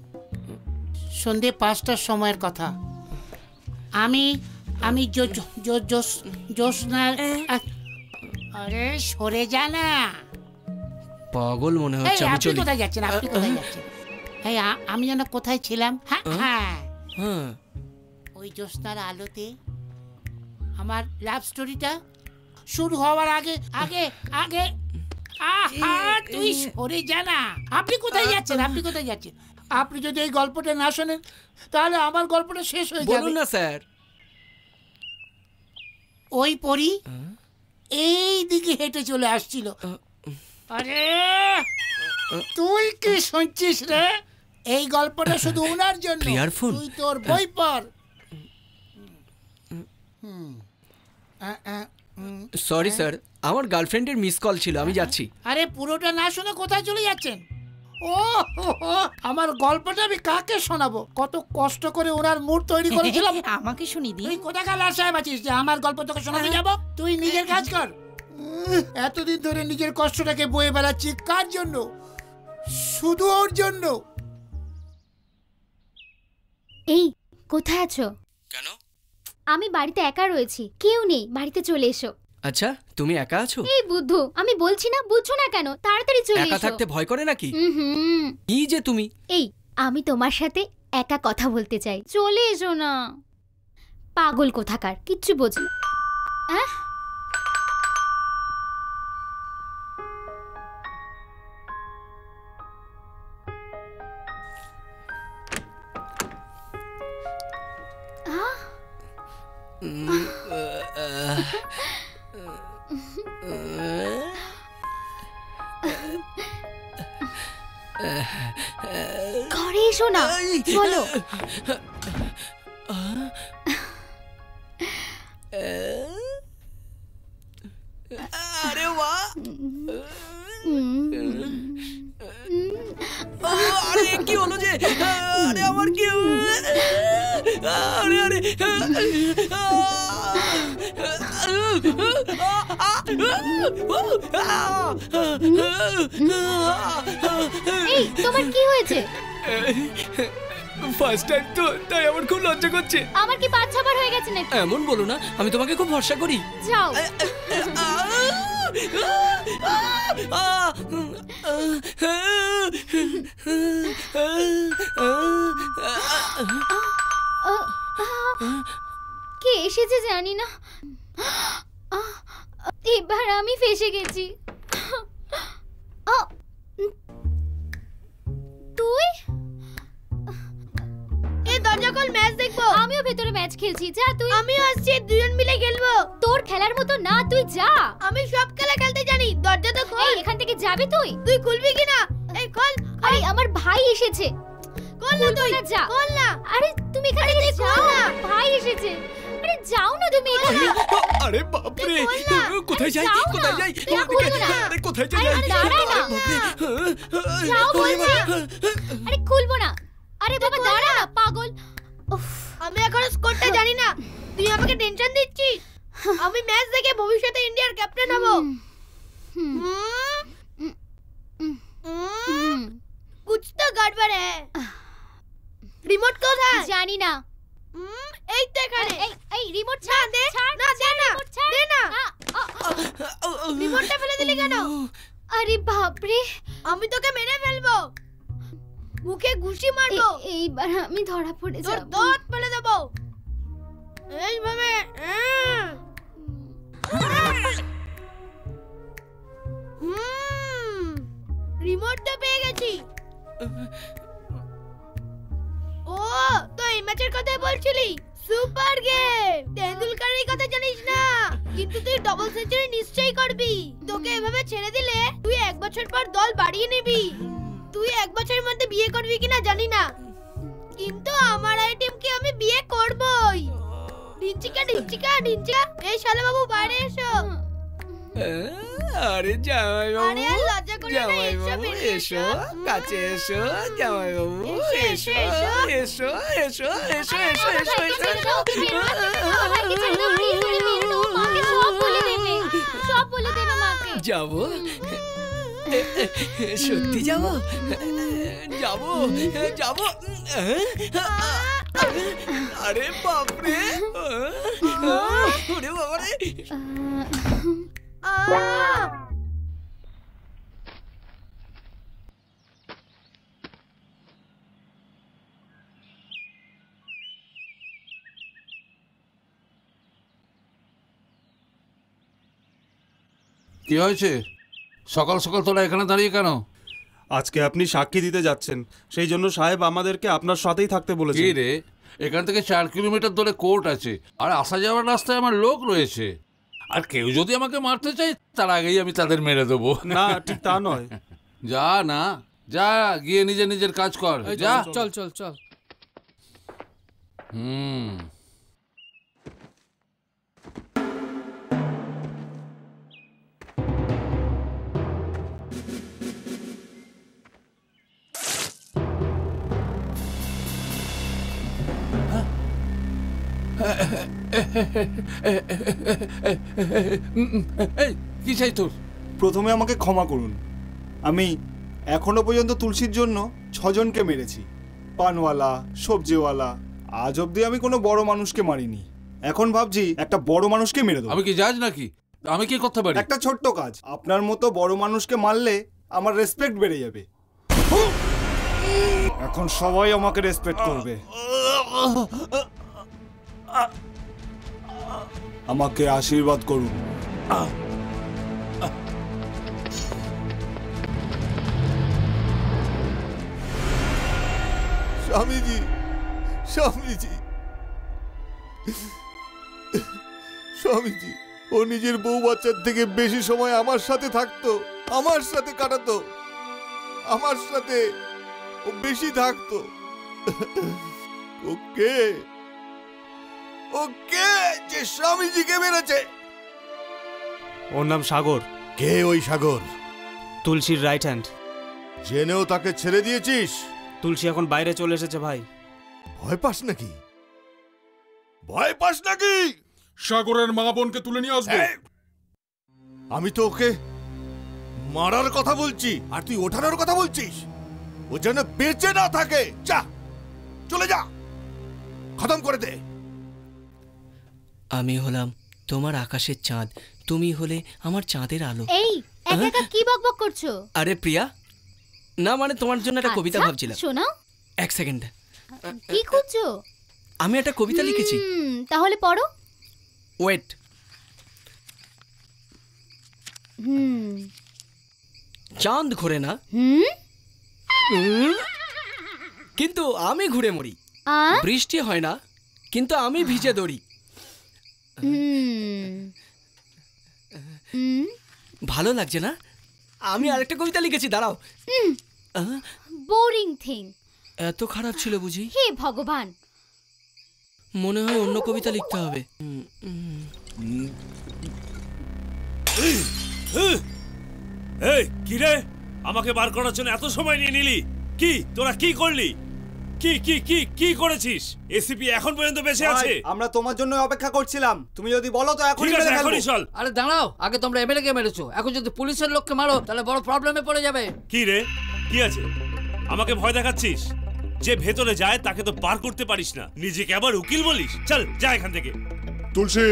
সন্ধে 5টার সময়ের কথা, আমি জোসনার। আরে সরে যা না, পাগল মনে হচ্ছে। আমি আপনি কোথায় যাচ্ছেন? আমি যেন কোথায় ছিলাম? ওই জ্যোৎস্নার আলোতে আমার লাভ স্টোরিটা শুরু হওয়ার আগে। তুই সরে যা না। আপনি কোথায় যাচ্ছেন? আপনি যদি এই গল্পটা না শোনেন তাহলে আমার গল্পটা শেষ হয়ে যাবে। বলুন না স্যার। ওই পরি এই দিকে হেঁটে চলে আসছিল। আরে তুই কি শুনছিস রে? এই গল্পটা শুধু ওনার জন্য। তুই তোর বই পড়। সরি স্যার, আমার গার্লফ্রেন্ডের মিস কল ছিল, আমি যাচ্ছি। আরে পুরোটা না শুনে কোথায় চলে যাচ্ছেন? আমার গল্পটা আমি কাকে শোনাবো? কত কষ্ট করে ওনার মুড তৈরি করেছিলাম। আমাকে শুনি দি। তুই কোথাকার লাল সাহেব আছিস যে আমার গল্প তোকে শোনাতে যাবো? তুই নিজের কাজ কর। এতদিন ধরে নিজের কষ্টটাকে বয়ে বেড়াচ্ছি কার জন্য? শুধু ওর জন্য। এই কোথায় আছো? কেন? আমি বাড়িতে একা রয়েছি, কেউ নেই, বাড়িতে চলে এসো। আচ্ছা, তুমি একা আছো? এই বুদ্ধু, আমি বলছি না, বুঝছো না কেন? তাড়াতাড়ি চলে এসো। একা থাকতে ভয় করে নাকি? কি যে তুমি। এই আমি তোমার সাথে একা কথা বলতে চাই, চলে এসো না। পাগল কোথাকার, কিচ্ছু বোঝে না। ঘরে এসো না, চলো। আরে বাহ, আরে কি হলো যে? আরে আমার কি? আরে এই তোমার কি হয়েছে? ফার্স্ট টাইম তো, তাই আমার খুব লজ্জা করছে। আমার কি 5-6 বার হয়ে গেছে নাকি? এমন বলো না, আমি তোমাকে খুব ভরসা করি। যাও। কে এসেছে জানি না, এবার আমি ফেসে গেছি। তুই এই দরজা খোল, ম্যাচ দেখবো। আমিও ভেতরে ম্যাচ খেলছি, যা তুই। আমিও আসছি, দুজন মিলে খেলবো। তোর খেলার মতো না, তুই যা। আমি সব খেলা খেলতে জানি, দরজা তো খোল। এখান থেকে যাবি তুই? তুই খুলবি কিনা? এই খোল। আরে আমার ভাই এসেছে। খোল না তুই, যা। খোল না। আরে তুমি এখান থেকে যাও না, ভাই এসেছে। আরে যাও না তুমি এখান থেকে। আরে বাপ রে, কোথায় যাই কোথায় যাই? আরে কোথায় যাই? দাঁড়া না, যাও বলছি। আরে খুলবো না। আরে বাবা দাঁড়া না, পাগল। আমি এখন স্কোরটা জানি না, তুই আমাকে টেনশন দিচ্ছিস। আমি ম্যাচ দেখে ভবিষ্যতে ইন্ডিয়ার ক্যাপ্টেন হব। कुछ तो गड़बड़ है। रिमोट কোথায়? জানি না। এই তো এখানে। এই রিমোট ছাড় দে। না দে না, দে না। রিমোটটা ফেলে দিলি কেন? আরে বাপ রে, আমি তোকে মেরে ফেলবো, মুখে ঘুষি মারবো। এইবার আমি ধরা পড়ে যাব। তোর দাঁত ফেলে দেবো এইভাবে। রিমোটটা পেয়ে গেছি। ও তো এই ম্যাচের কথা বলছিলি? Super game. তেন্ডুলকারের কথা জানিস না, কিন্তু তুই ডাবল সেঞ্চুরি নিশ্চয়ই করবি। তোকে এভাবে ছেড়ে দিলে তুই 1 বছর পর দল বাড়িয়ে নিবি। তুই 1 বছরের মধ্যে বিয়ে করবি কিনা জানি না, কিন্তু আমার এই টিমকে আমি বিয়ে করবই। ঢিঞ্চিকা ঢিঞ্চিকা ঢিঞ্চিকা, এই শালা বাবু বাইরে এসো। আরে জামাই বাবু, আরে আর লজ্জা করে না, জামাই এসো বাবু বেরিয়ে এসো, কাছে এসো। জামাই বাবু এসো এসো এসো এসো এসো এসো এসো। সব বলে দেবে মাকে। যাবো, সত্যি যাবো, যাবো যাবো। আরে বাপরে, ওরে বাবারে। কি হয়েছে? সকাল সকাল তোরা এখানে দাঁড়িয়ে কেন? আজকে আপনি সাক্ষী দিতে যাচ্ছেন, সেই জন্য সাহেব আমাদেরকে আপনার সাথেই থাকতে বলেছে। কি রে, এখান থেকে 4 কিলোমিটার দূরে কোর্ট আছে, আর আসা যাওয়ার রাস্তায় আমার লোক রয়েছে। আর কেউ যদি আমাকে মারতে চায় তার আগেই আমি তাদের মেরে দেবো। না ঠিক তা নয়। যা না, যা গিয়ে নিজের কাজ কর। যা চল চল চল। কি চাই তোর? প্রথমে আমাকে ক্ষমা করুন, আমি এখনো পর্যন্ত তুলসীর জন্য 6 জনকে মেরেছি। পানওয়ালা, সবজিওয়ালা, আজ অব্দি আমি কোনো বড় মানুষকে মারিনি। এখন ভাবছি একটা বড় মানুষকে মেরে দেবো। আমি কি জাজ নাকি? আমি কি করতে পারি? একটা ছোট্ট কাজ, আপনার মতো বড় মানুষকে মারলে আমার রেসপেক্ট বেড়ে যাবে। এখন সবাই আমাকে রেসপেক্ট করবে। আমাকে আশীর্বাদ করুন। স্বামীজি, স্বামীজি, স্বামীজি, ও নিজের বউ বাচ্চার থেকে বেশি সময় আমার সাথে থাকতো, আমার সাথে কাটাতো, আমার সাথে ও বেশি থাকতো। ওকে ওকে যে স্বামীজিকে মেরেছে। ওর নাম সাগর। কে ওই সাগর? তুলসীর রাইট হ্যান্ড। জেনেও তাকে ছেড়ে দিয়েছিস? তুলসী এখন বাইরে চলে এসেছে ভাই। ভয় পাস নাকি? ভয় পাস নাকি? সাগরের মা বোনকে তুলে নিয়ে আসবে। আমি তো ওকে মারার কথা বলছি, আর তুই ওঠানোর কথা বলছিস। ও যেন বেঁচে না থাকে। যা চলে যা, খতম করে দে। আমি হলাম তোমার আকাশের চাঁদ, তুমি হলে আমার চাঁদের আলো। এই একা একা কি বকবক করছো? আরে প্রিয়া, না মানে তোমার জন্য একটা কবিতা আচ্ছা, ভাবছিলাম। শোনাও। এক সেকেন্ড। কি খুঁজছো? আমি একটা কবিতা লিখেছি। তাহলে পড়ো। ওয়েট। চাঁদ ঘোরে না, কিন্তু আমি ঘুরে মরি। বৃষ্টি হয় না, কিন্তু আমি ভিজে দৌড়ি। ভালো লাগছে না? আমি আরেকটা কবিতা লিখেছি, দাঁড়াও। Boring thing. এত খারাপ ছিল বুঝি? হে ভগবান, মনে হয় অন্য কবিতা লিখতে হবে। এই কি রে, আমাকে বার করার জন্য এত সময় নিয়ে নিলি? কি তোরা কি করলি? কি কি কি কি করেছিস? এসিপি এখন পর্যন্ত বেঁচে আছে। আমরা তোমার জন্য অপেক্ষা করছিলাম, তুমি যদি বলো তো এখনই ঠিক আছে, মেরে এখনই ফেলবো। চল। আরে দাঁড়াও, আগে তোমরা এমএলএ কে মেরেছো, এখন যদি পুলিশের লোককে মারো তাহলে বড় প্রবলেমে পড়ে যাবে। কি রে, কি আছে? আমাকে ভয় দেখাচ্ছিস? যে ভেতরে যায় তাকে তো বার করতে পারিস না, নিজেকে আবার উকিল বলিস? চল যা এখান থেকে। তুলসী,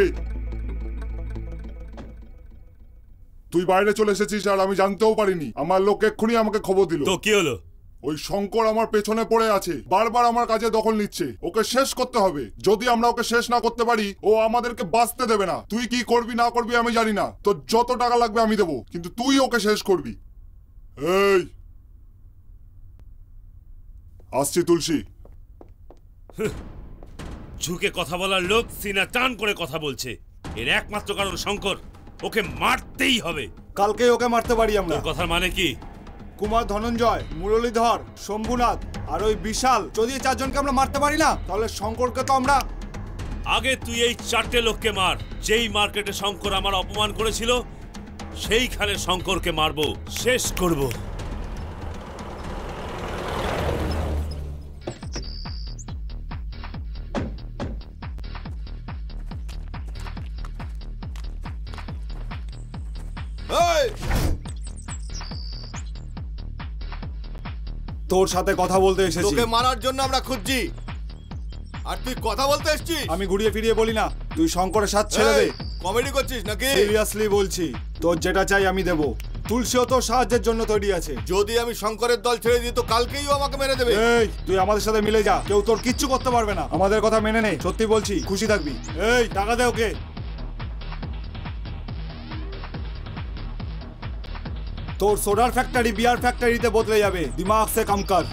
তুই বাইরে চলে এসেছিস আর আমি জানতেও পারিনি। আমার লোক এক্ষুনি আমাকে খবর দিল। তো কি হলো? ওই শঙ্কর আমার পেছনে পড়ে আছে, বারবার আমার কাজে দখল নিচ্ছে। ওকে শেষ করতে হবে। যদি আমরা ওকে শেষ না করতে পারি, ও আমাদেরকে বাঁচতে দেবে না। তুই কি করবি না করবি আমি জানি না, তোর যত টাকা লাগবে আমি দেবো, কিন্তু তুই ওকে শেষ করবি। এই আসছি তুলসী। ঝুঁকে কথা বলার লোক সিনা টান করে কথা বলছে। এর একমাত্র কারণ শঙ্কর, ওকে মারতেই হবে। কালকে ওকে মারতে পারি আমরা। তোর কথার মানে কি? কুমার, ধনঞ্জয়, মুরলীধর, শম্ভুনাথ আর ওই বিশাল, যদি এই চারজনকে আমরা মারতে পারি না তাহলে শঙ্করকে তো আমরা... আগে তুই এই চারটে লোককে মার। যেই মার্কেটে শঙ্কর আমার অপমান করেছিল সেইখানে শঙ্করকে মারবো, শেষ করব। তোর সাথে কথা বলতে এসেছি। তোকে মারার জন্য আমরা খুঁজছি, আর তুই কথা বলতে এসেছিস। আমি ঘুরিয়ে ফিরিয়ে বলি না, তুই শঙ্করের সাথে ছেড়ে দে। কমেডি করছিস নাকি? সিরিয়াসলি বলছি, তোর যেটা চাই আমি দেবো। তুলসীও তোর সাহায্যের জন্য তৈরি আছে। যদি আমি শঙ্করের দল ছেড়ে দিই তো কালকেই ও আমাকে মেরে দেবে। এই তুই আমাদের সাথে মিলে যা, কেউ তোর কিচ্ছু করতে পারবে না। আমাদের কথা মেনে নে, সত্যি বলছি, খুশি থাকবি। এই টাকা দে ওকে। তোর সোডার ফ্যাক্টরি বিয়ার ফ্যাক্টরিতে বদলে যাবে। দিমাগ সে কাম কর।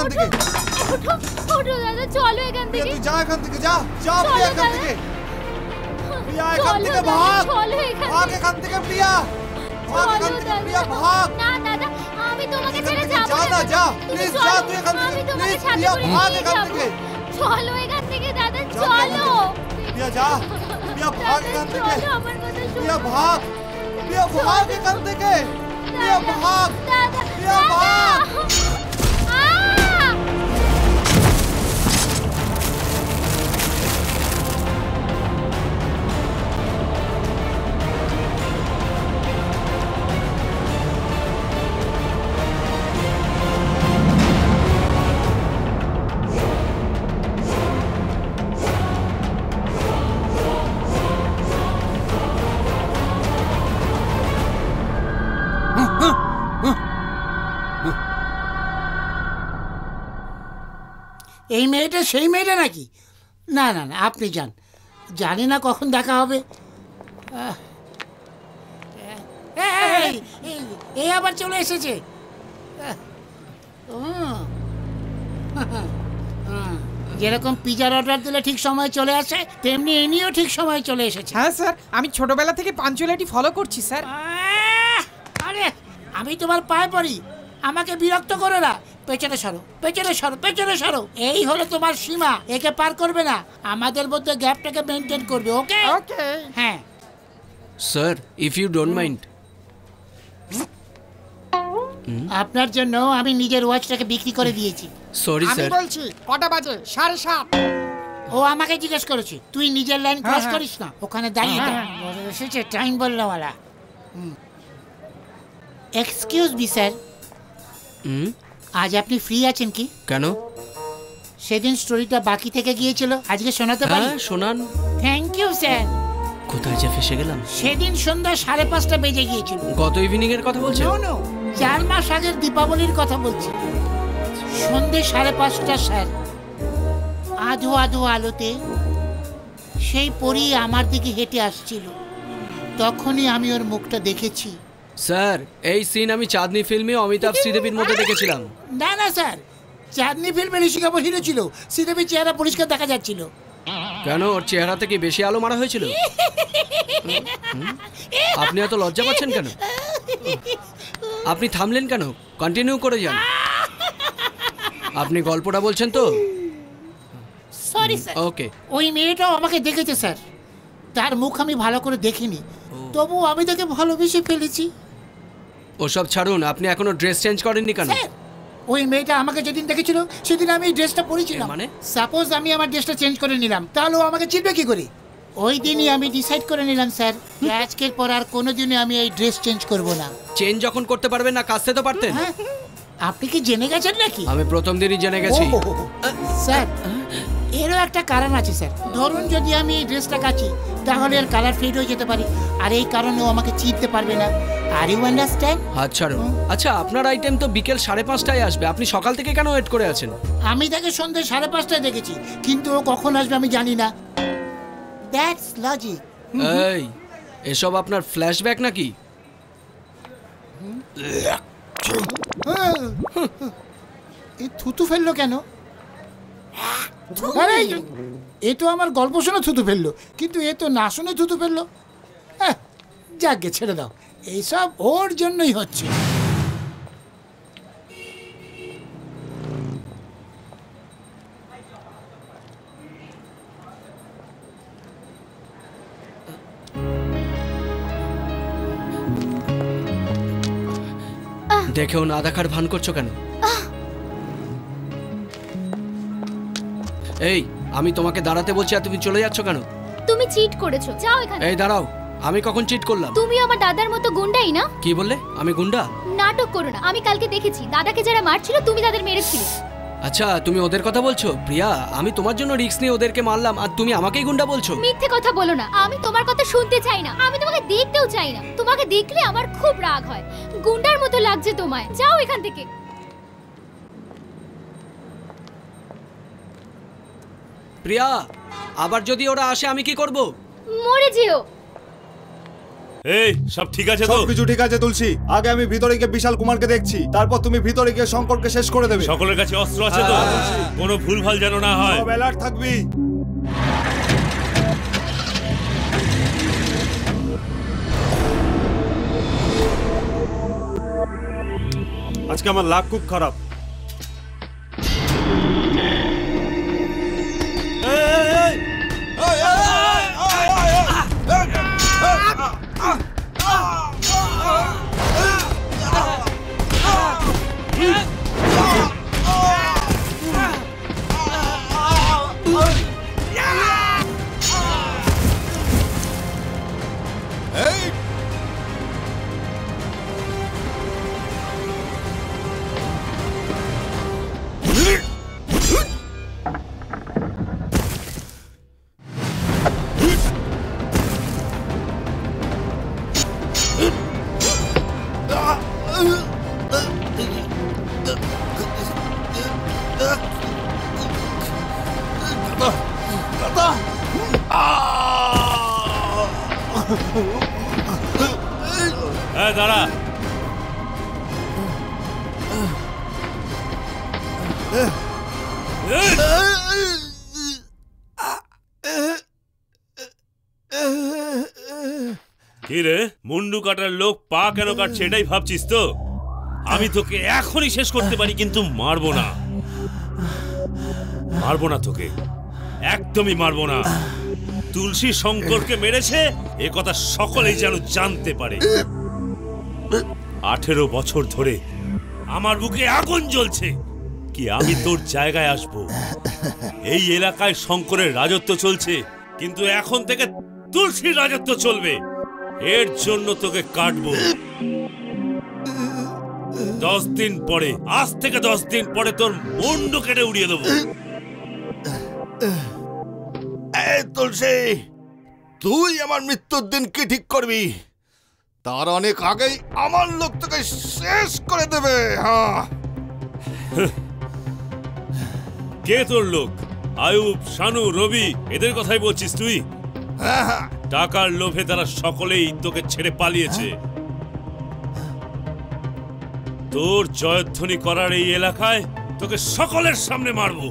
এখান থেকে। ওঠো ওঠো দাদা, চলো এখান থেকে। তুই যা এখান থেকে, যা যা প্রিয়া এখান থেকে। প্রিয়া এখান থেকে ভাগ, ভাগ এখান থেকে প্রিয়া, ভাগ এখান থেকে প্রিয়া, ভাগ। না দাদা, আমি তোমাকে ছেড়ে যাব যা না। না, যা প্লিজ, যা তুই এখান থেকে, প্লিজ প্রিয়া ভাগ এখান থেকে। চলো এখান থেকে দাদা, চলো। প্রিয়া যা, প্রিয়া ভাগ এখান থেকে, প্রিয়া ভাগ, প্রিয়া ভাগ এখান থেকে, প্রিয়া ভাগ, প্রিয়া ভাগ। এই মেয়েটা সেই মেয়েটা নাকি? না না না, আপনি যান, জানি না কখন দেখা হবে। এই আবার চলে এসেছে। যেরকম পিজার অর্ডার দিলে ঠিক সময় চলে আসে, তেমনি ইনিও ঠিক সময় চলে এসেছে। হ্যাঁ স্যার, আমি ছোটবেলা থেকে পাঞ্চুয়ালিটি ফলো করছি স্যার। আরে আমি তোমার পায়ে পড়ি, আমাকে বিরক্ত করো না। পেছনে সরো, পেছনে সরো, পেছনে সরো। এই হলো তোমার সীমা, একে পার করবে না। আমাদের মধ্যে গ্যাপটাকে মেনটেন করবে, ওকে? ওকে। হ্যাঁ sir, if you don't mind. আপনার জন্য আমি নিজের ওয়াচটাকে বিক্রি করে দিয়েছি। সরি আমি স্যার। বলছি কটা বাজে? 7:30। ও আমাকে জিজ্ঞেস করেছে, তুই নিজের লাইন ক্রস করিস না, ওখানে দাঁড়িয়ে এসেছে টাইম বললাওয়ালা। এক্সকিউজ মি স্যার, আজ আপনি ফ্রি আছেন কি? কেন? সেদিন স্টোরিটা বাকি থেকে গিয়েছিল, আজকে শোনাতে পারি? হ্যাঁ, শোনান। Thank you sir. কোথায় যে ফেসে গেলাম? সেদিন সন্ধ্যা 5:30 বেজে গিয়েছিল। গত ইভিনিং এর কথা বলছেন? নো, 4 মাস আগের দীপাবলির কথা বলছি। সন্ধ্যে 5:30 স্যার, আধো আধো আলোতে সেই পরী আমার দিকে হেঁটে আসছিল। তখনই আমি ওর মুখটা দেখেছি। স্যার, এই সিন আমি চাঁদনি ফিল্মে অমিতাভ শ্রীদেবীর মধ্যে দেখেছিলাম। না না স্যার, চাঁদনি ফিল্মে ঋষি কাপুর হিরো ছিল, শ্রীদেবীর চেহারা পরিষ্কার দেখা যাচ্ছিল। কেন, ওর চেহারা থেকে বেশি আলো মারা হয়েছিল? আপনি এত লজ্জা পাচ্ছেন কেন? আপনি থামলেন কেন? কন্টিনিউ করে যান। আপনি গল্পটা বলছেন তো? Sorry sir. ওকে। ওই মেয়েটাও আমাকে দেখেছে স্যার, তার মুখ আমি ভালো করে দেখিনি, তবু আমি তাকে ভালোবেসে ফেলেছি। ওসব ছাড়ুন, আপনি এখনো ড্রেস চেঞ্জ করেননি কেন? ওই মেয়েটা আমাকে যেদিন দেখেছিল সেদিন আমি এই ড্রেসটা পরেছিলাম। মানে সাপোজ আমি আমার ড্রেসটা চেঞ্জ করে নিলাম, তাহলে ও আমাকে চিনবে কি করে? ওই দিনই আমি ডিসাইড করে নিলাম স্যার, আজকের পর আর কোনোদিনই আমি এই ড্রেস চেঞ্জ করব না। চেঞ্জ যখন করতে পারবেন না, কাজতে তো পারতেন। আপনি কি জেনে গেছেন নাকি? আমি প্রথম দিনই জেনে গেছি। স্যার, এরও একটা কারণ আছে স্যার। ধরুন যদি আমি এই ড্রেসটা কাচি, তাহলে এর কালার ফেড হয়ে যেতে পারে, আর এই কারণে ও আমাকে চিনতে পারবে না। Are you understand? হাত ছাড়ুন। আচ্ছা, আপনার আইটেম তো বিকেল 5:30টায় আসবে, আপনি সকাল থেকে কেন ওয়েট করে আছেন? আমি তাকে সন্ধ্যে 5:30টায় দেখেছি, কিন্তু ও কখন আসবে আমি জানি না। That's logic. এই, এসব আপনার ফ্ল্যাশব্যাক নাকি? এই থুতু ফেললো কেন? আরে এ তো আমার গল্প শুনে থুতু ফেললো, কিন্তু এ তো না শুনে থুতু ফেললো। যাক গে, ছেড়ে দাও, এইসব ওর জন্যই হচ্ছে। দেখেও না দেখার ভান করছো কেন? এই, আমি তোমাকে দাঁড়াতে বলছি আর তুমি চলে যাচ্ছ কেন? তুমি চিট করেছো, যাও এখানে। এই দাঁড়াও, আমি কখন চিট করলাম? তুমি আমার দাদার মতো গুন্ডাই না? কি বললে? আমি গুন্ডা? নাটক করো না, আমি কালকে দেখেছি দাদাকে যারা মারছিল তুমি তাদের মেরেছিলে। আচ্ছা, তুমি ওদের কথা বলছো? প্রিয়া, আমি তোমার জন্য রিস্ক নিয়ে ওদেরকে মারলাম আর তুমি আমাকেই গুন্ডা বলছো? মিথ্যে কথা বলো না, আমি তোমার কথা শুনতে চাই না, আমি তোমাকে দেখতেও চাই না। তোমাকে দেখলে আমার খুব রাগ হয়, গুন্ডার মতো লাগছে তোমায়। যাও এখান থেকে। প্রিয়া, আবার যদি ওরা আসে আমি কি করব? মরে যেও। এই সব ঠিক আছে তো? সবকিছু ঠিক আছে তুলসী। আগে আমি ভিতরে গিয়ে বিশাল কুমারকে দেখছি, তারপর তুমি ভিতরে গিয়ে শঙ্করকে শেষ করে দেবে। সকলের কাছে অস্ত্র আছে তো? কোনো ভুলভাল যেন না হয়। সব অ্যালার্ট থাকবি। আজকে আমার লাক খুব খারাপ। দাঁড়া। কি রে, মুন্ডু কাটার লোক পা কেন কাটছে এটাই ভাবছিস তো? আমি তোকে এখনই শেষ করতে পারি, কিন্তু মারবো না। মারবো না তোকে, একদমই মারবো না। তুলসী শঙ্করকে মেরেছে এ কথা সকলেই যেন জানতে পারে। 18 বছর ধরে আমার বুকে আগুন জ্বলছে কি আমি তোর জায়গায় আসব। এই এলাকায় শঙ্করের রাজত্ব চলছে, কিন্তু এখন থেকে তুলসীর রাজত্ব চলবে। এর জন্য তোকে কাটবো। 10 দিন পরে, আজ থেকে 10 দিন পরে তোর মুন্ডু কেটে উড়িয়ে দেবো। তুলসী, তুই আমার মৃত্যুর দিন কি ঠিক করবি? তার অনেক আগেই আমার লোক তোকে শেষ করে দেবে। হ্যাঁ, কে তোর লোক? আয়ুব, শানু, রবি, এদের কথাই বলছিস তুই? টাকার লোভে তারা সকলেই তোকে ছেড়ে পালিয়েছে। তোর জয়ধ্বনি করার এই এলাকায় তোকে সকলের সামনে মারবো।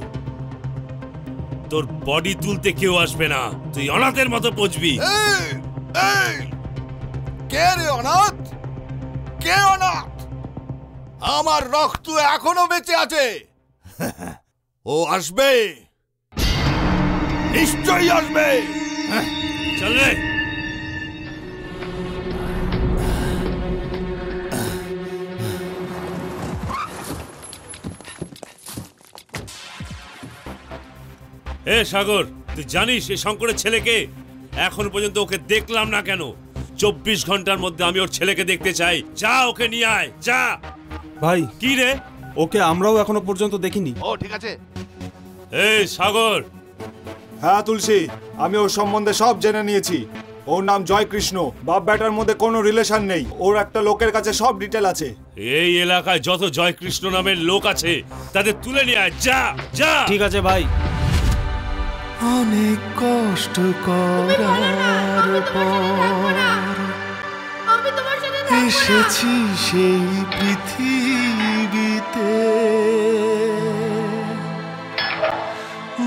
তোর বডি তুলতে কেউ আসবে না, তুই অনাথের মতো পচবি। কে রে অনাথ? কে অনাথ? আমার রক্ত এখনো বেঁচে আছে। ও আসবে, নিশ্চয়ই আসবে। চল রে। এ সাগর, তুই জানিস এই শঙ্করের ছেলেকে? এখন পর্যন্ত ওকে দেখলাম না কেন? 24 ঘন্টার মধ্যে আমি ওর ছেলেকে দেখতে চাই। যা, ওকে নিয়ে আয়, যা। ভাই কি রে? ওকে আমরাও এখনো পর্যন্ত দেখিনি। ও ঠিক আছে। এই সাগর। হ্যাঁ তুলসী, আমি ওর সম্বন্ধে সব জেনে নিয়েছি। ওর নাম জয়কৃষ্ণ। বাপ বেটার মধ্যে কোনো রিলেশন নেই। ওর একটা লোকের কাছে সব ডিটেল আছে। এই এলাকায় যত জয়কৃষ্ণ নামের লোক আছে তাদের তুলে নিয়ে আয়, যা যা। ঠিক আছে ভাই। অনেক কষ্ট করার পর এসেছি সেই পৃথিবীতে।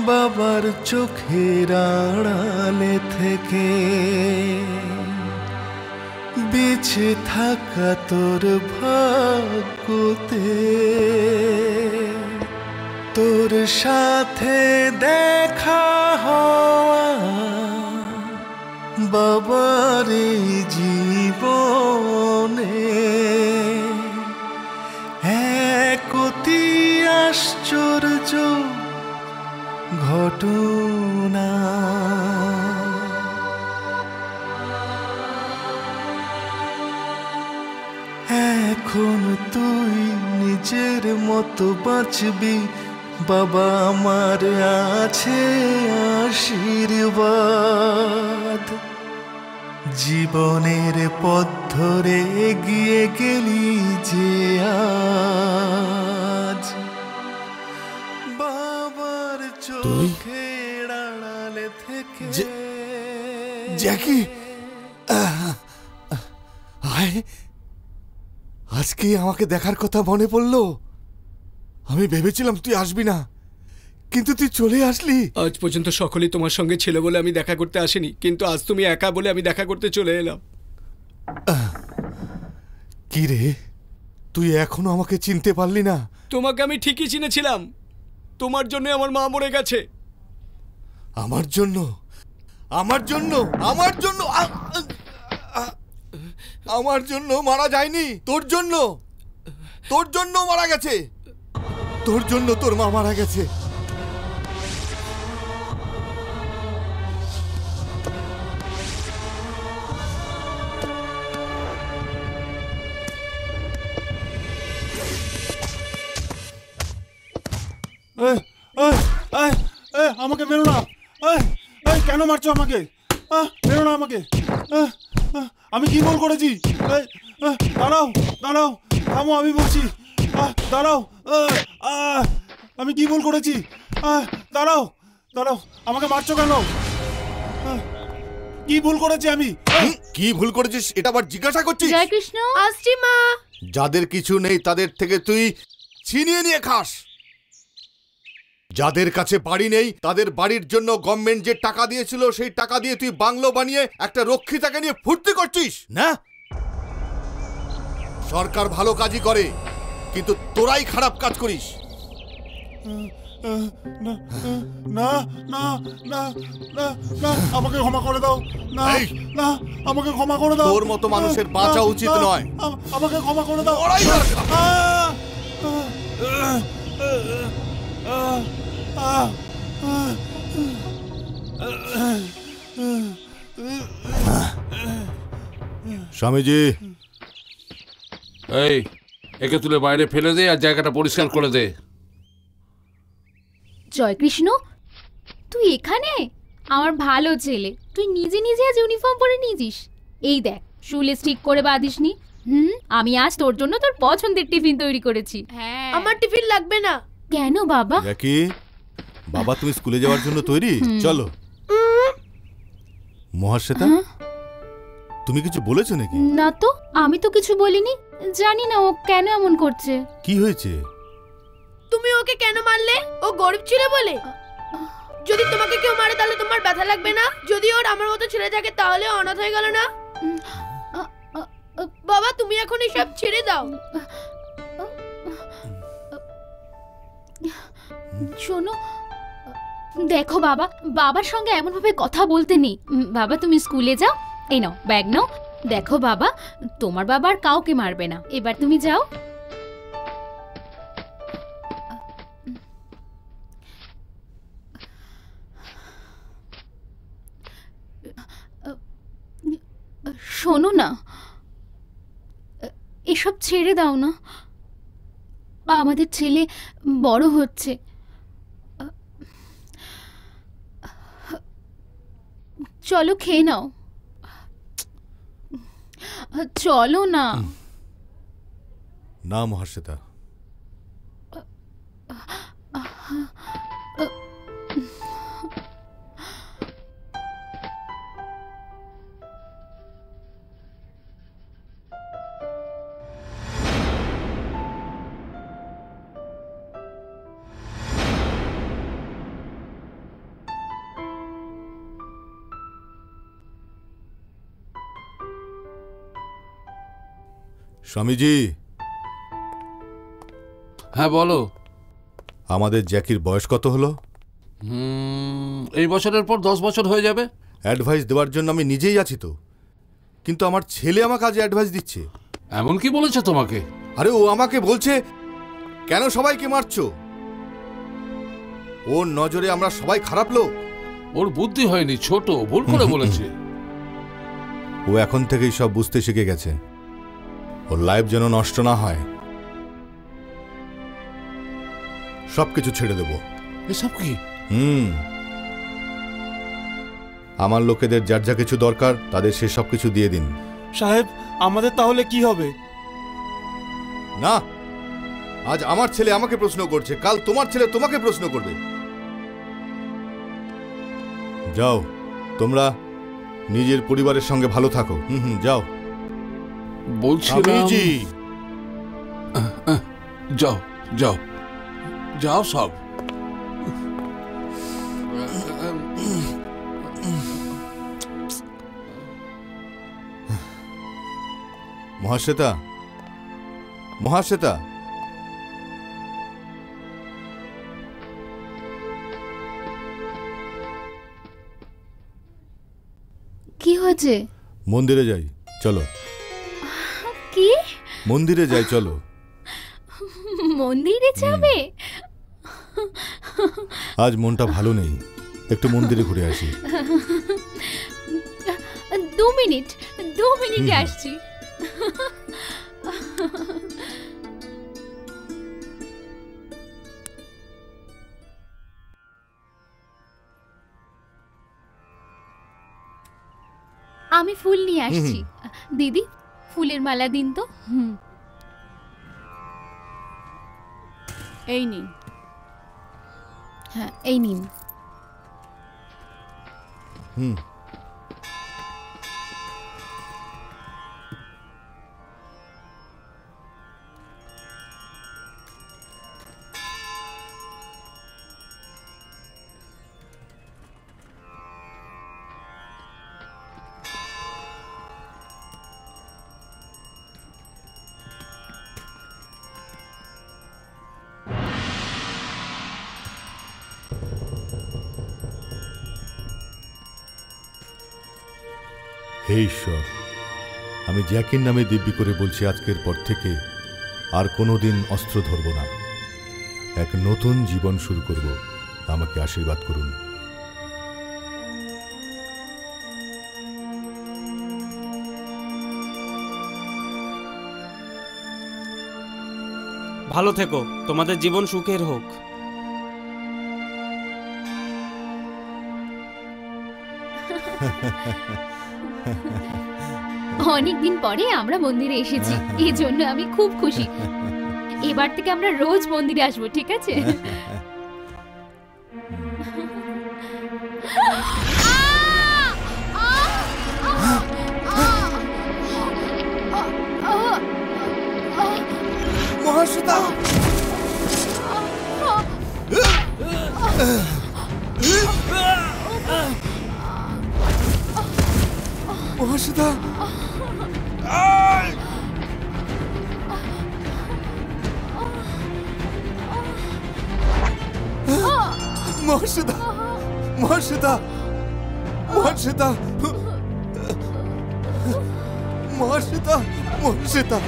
বাবার চোখের আড়ালে থেকে বেঁচে থাকা তোর ভাগ্যতে। তোর সাথে দেখা হওয়া বাবার এই জীবনে এক অতি আশ্চর্য ঘটনা। এখন তুই নিজের মতো বাঁচবি, বাবা আমার আছে আশীর্বাদ। জীবনের পথ ধরে এগিয়ে গেলি যে আজ, বাবার চোখের আড়ালে থেকে। জ্যাকি, আজকে আমাকে দেখার কথা মনে পড়লো। আমি ভেবেছিলাম তুই আসবি না, কিন্তু তুই চলে আসলি। আজ পর্যন্ত সকলেই তোমার সঙ্গে ছিল বলে আমি দেখা করতে আসিনি, কিন্তু আজ তুমি একা বলে আমি দেখা করতে চলে এলাম। কি রে, তুই এখনো আমাকে চিনতে পারলি না? তোমাকে আমি ঠিকই চিনেছিলাম। তোমার জন্য আমার মা মরে গেছে। আমার জন্য? আমার জন্য? আমার জন্য? আমার জন্য মারা যায়নি, তোর জন্য। তোর জন্য মারা গেছে। তোর জন্য তোর মা মারা গেছে। আমাকে মেরো না। কেন মারছো আমাকে? মেরো না আমাকে। আমি কি ভুল করেছি? দাঁড়াও দাঁড়াও, থামো, আমি বলছি। দাঁড়াও, আমি কি ভুল করেছি? দাঁড়াও দাঁড়াও, আমাকে মারছো কেন? কি ভুল করেছি আমি? কি ভুল করেছিস এটা আবার জিজ্ঞাসা করছিস? জয় কৃষ্ণ। আসছি মা। যাদের কিছু নেই তাদের থেকে তুই ছিনিয়ে নিয়ে খাস। যাদের কাছে বাড়ি নেই তাদের বাড়ির জন্য গভর্নমেন্ট যে টাকা দিয়েছিল সেই টাকা দিয়ে তুই বাংলো বানিয়ে একটা রক্ষিতাকে নিয়ে ফুর্তি করছিস না? সরকার ভালো কাজই করে, কিন্তু তোরাই খারাপ কাজ করিস। না না না না না না, আমাকে ক্ষমা করে দাও। না না, আমাকে ক্ষমা করে দাও। তোর মতো মানুষের বাঁচা উচিত নয়। আমাকে ক্ষমা করে দাও। স্বামীজি, এই একে তুলে বাইরে ফেলে দে আর জায়গাটা পরিষ্কার করে দে। জয়কৃষ্ণ, তুই এখানে? আমার ভালো ছেলে, তুই নিজে নিজে আজ ইউনিফর্ম পরে নিয়েছিস। এই দেখ, শুলে স্টিক করে বাঁধিসনি। আমি আজ তোর জন্য তোর পছন্দের টিফিন তৈরি করেছি। আমার টিফিন লাগবে না। কেন বাবা? কি বাবা, তুমি স্কুলে যাওয়ার জন্য তৈরি? চলো। মহাশ্বেতা, তুমি কিছু বলেছো নাকি? না তো, আমি তো কিছু বলিনি। জানি না ও কেন এমন করছে। কি হয়েছে? তুমি ওকে কেন মারলে? ও গরিব ছিল বলে? যদি তোমাকে কেউ মারে তাহলে তোমার ব্যথা লাগবে না? যদি ওর আমার মতো ছেলে থাকে তাহলে অনাথ হয়ে গেল না? বাবা, তুমি এখন এসব ছেড়ে দাও। শোনো, দেখো বাবা, বাবার সঙ্গে এমন ভাবে কথা বলতে নেই। বাবা, তুমি স্কুলে যাও। এই নাও ব্যাগ নাও। দেখো বাবা, তোমার বাবা আর কাউকে মারবে না। এবার তুমি যাও। শোনো না, এসব ছেড়ে দাও না। আমাদের ছেলে বড় হচ্ছে। চলো খেয়ে নাও। চলো না। না মহাশ্বেতা, স্বামীজি। হ্যাঁ বলো। আমাদের জ্যাকির বয়স কত হলো? এই বছরের পর 10 বছর হয়ে যাবে। অ্যাডভাইস দেওয়ার জন্য আমি নিজেই আছি তো, কিন্তু আমার ছেলে আমাকে আজ অ্যাডভাইস দিচ্ছে। এমন কি বলেছে তোমাকে? আরে ও আমাকে বলছে কেন সবাইকে মারছো? ওর নজরে আমরা সবাই খারাপ লোক। ওর বুদ্ধি হয়নি, ছোট, ভুল করে বলেছে। ও এখন থেকেই সব বুঝতে শিখে গেছে। ওর লাইফ যেন নষ্ট না হয়। সবকিছু ছেড়ে দেব। এসব কি? আমার লোকেদের যার যা কিছু দরকার তাদের সে সব কিছু দিয়ে দিন। সাহেব, আমাদের তাহলে কি হবে? না, আজ আমার ছেলে আমাকে প্রশ্ন করছে, কাল তোমার ছেলে তোমাকে প্রশ্ন করবে। যাও, তোমরা নিজের পরিবারের সঙ্গে ভালো থাকো। যাও। বলছিলাম যাও যাও যাও সব। মহাশ্বেতা, মহাশ্বেতা, কি হয়েছে? মন্দিরে যাই, চলো। কি? মন্দিরে যাই, চলো। মন্দিরে যাবে? আজ মনটা ভালো নেই, একটু মন্দিরে ঘুরে আসি। 2 মিনিট, 2 মিনিটে আসছি। আমি ফুল নিয়ে আসছি। দিদি, ফুলের মালা দিন তো। এই নিন। হ্যাঁ, এই নিন। হে ঈশ্বর, আমি জ্যাকির নামে দিব্যি করে বলছি, আজকের পর থেকে আর কোনোদিন অস্ত্র ধরব না। এক নতুন জীবন শুরু করব, আমাকে আশীর্বাদ করুন। ভালো থেকো, তোমাদের জীবন সুখের হোক। অনেকদিন পরে আমরা মন্দিরে এসেছি, এই জন্য আমি খুব খুশি। এবার থেকে আমরা রোজ মন্দিরে আসবো, ঠিক আছে? মহাশ্বেতা, মহাশ্বেতা, মহাশ্বেতা, মহাশ্বেতা, মহাশ্বেতা, মহাশ্বেতা, মহাশ্বেতা, মহাশ্বেতা।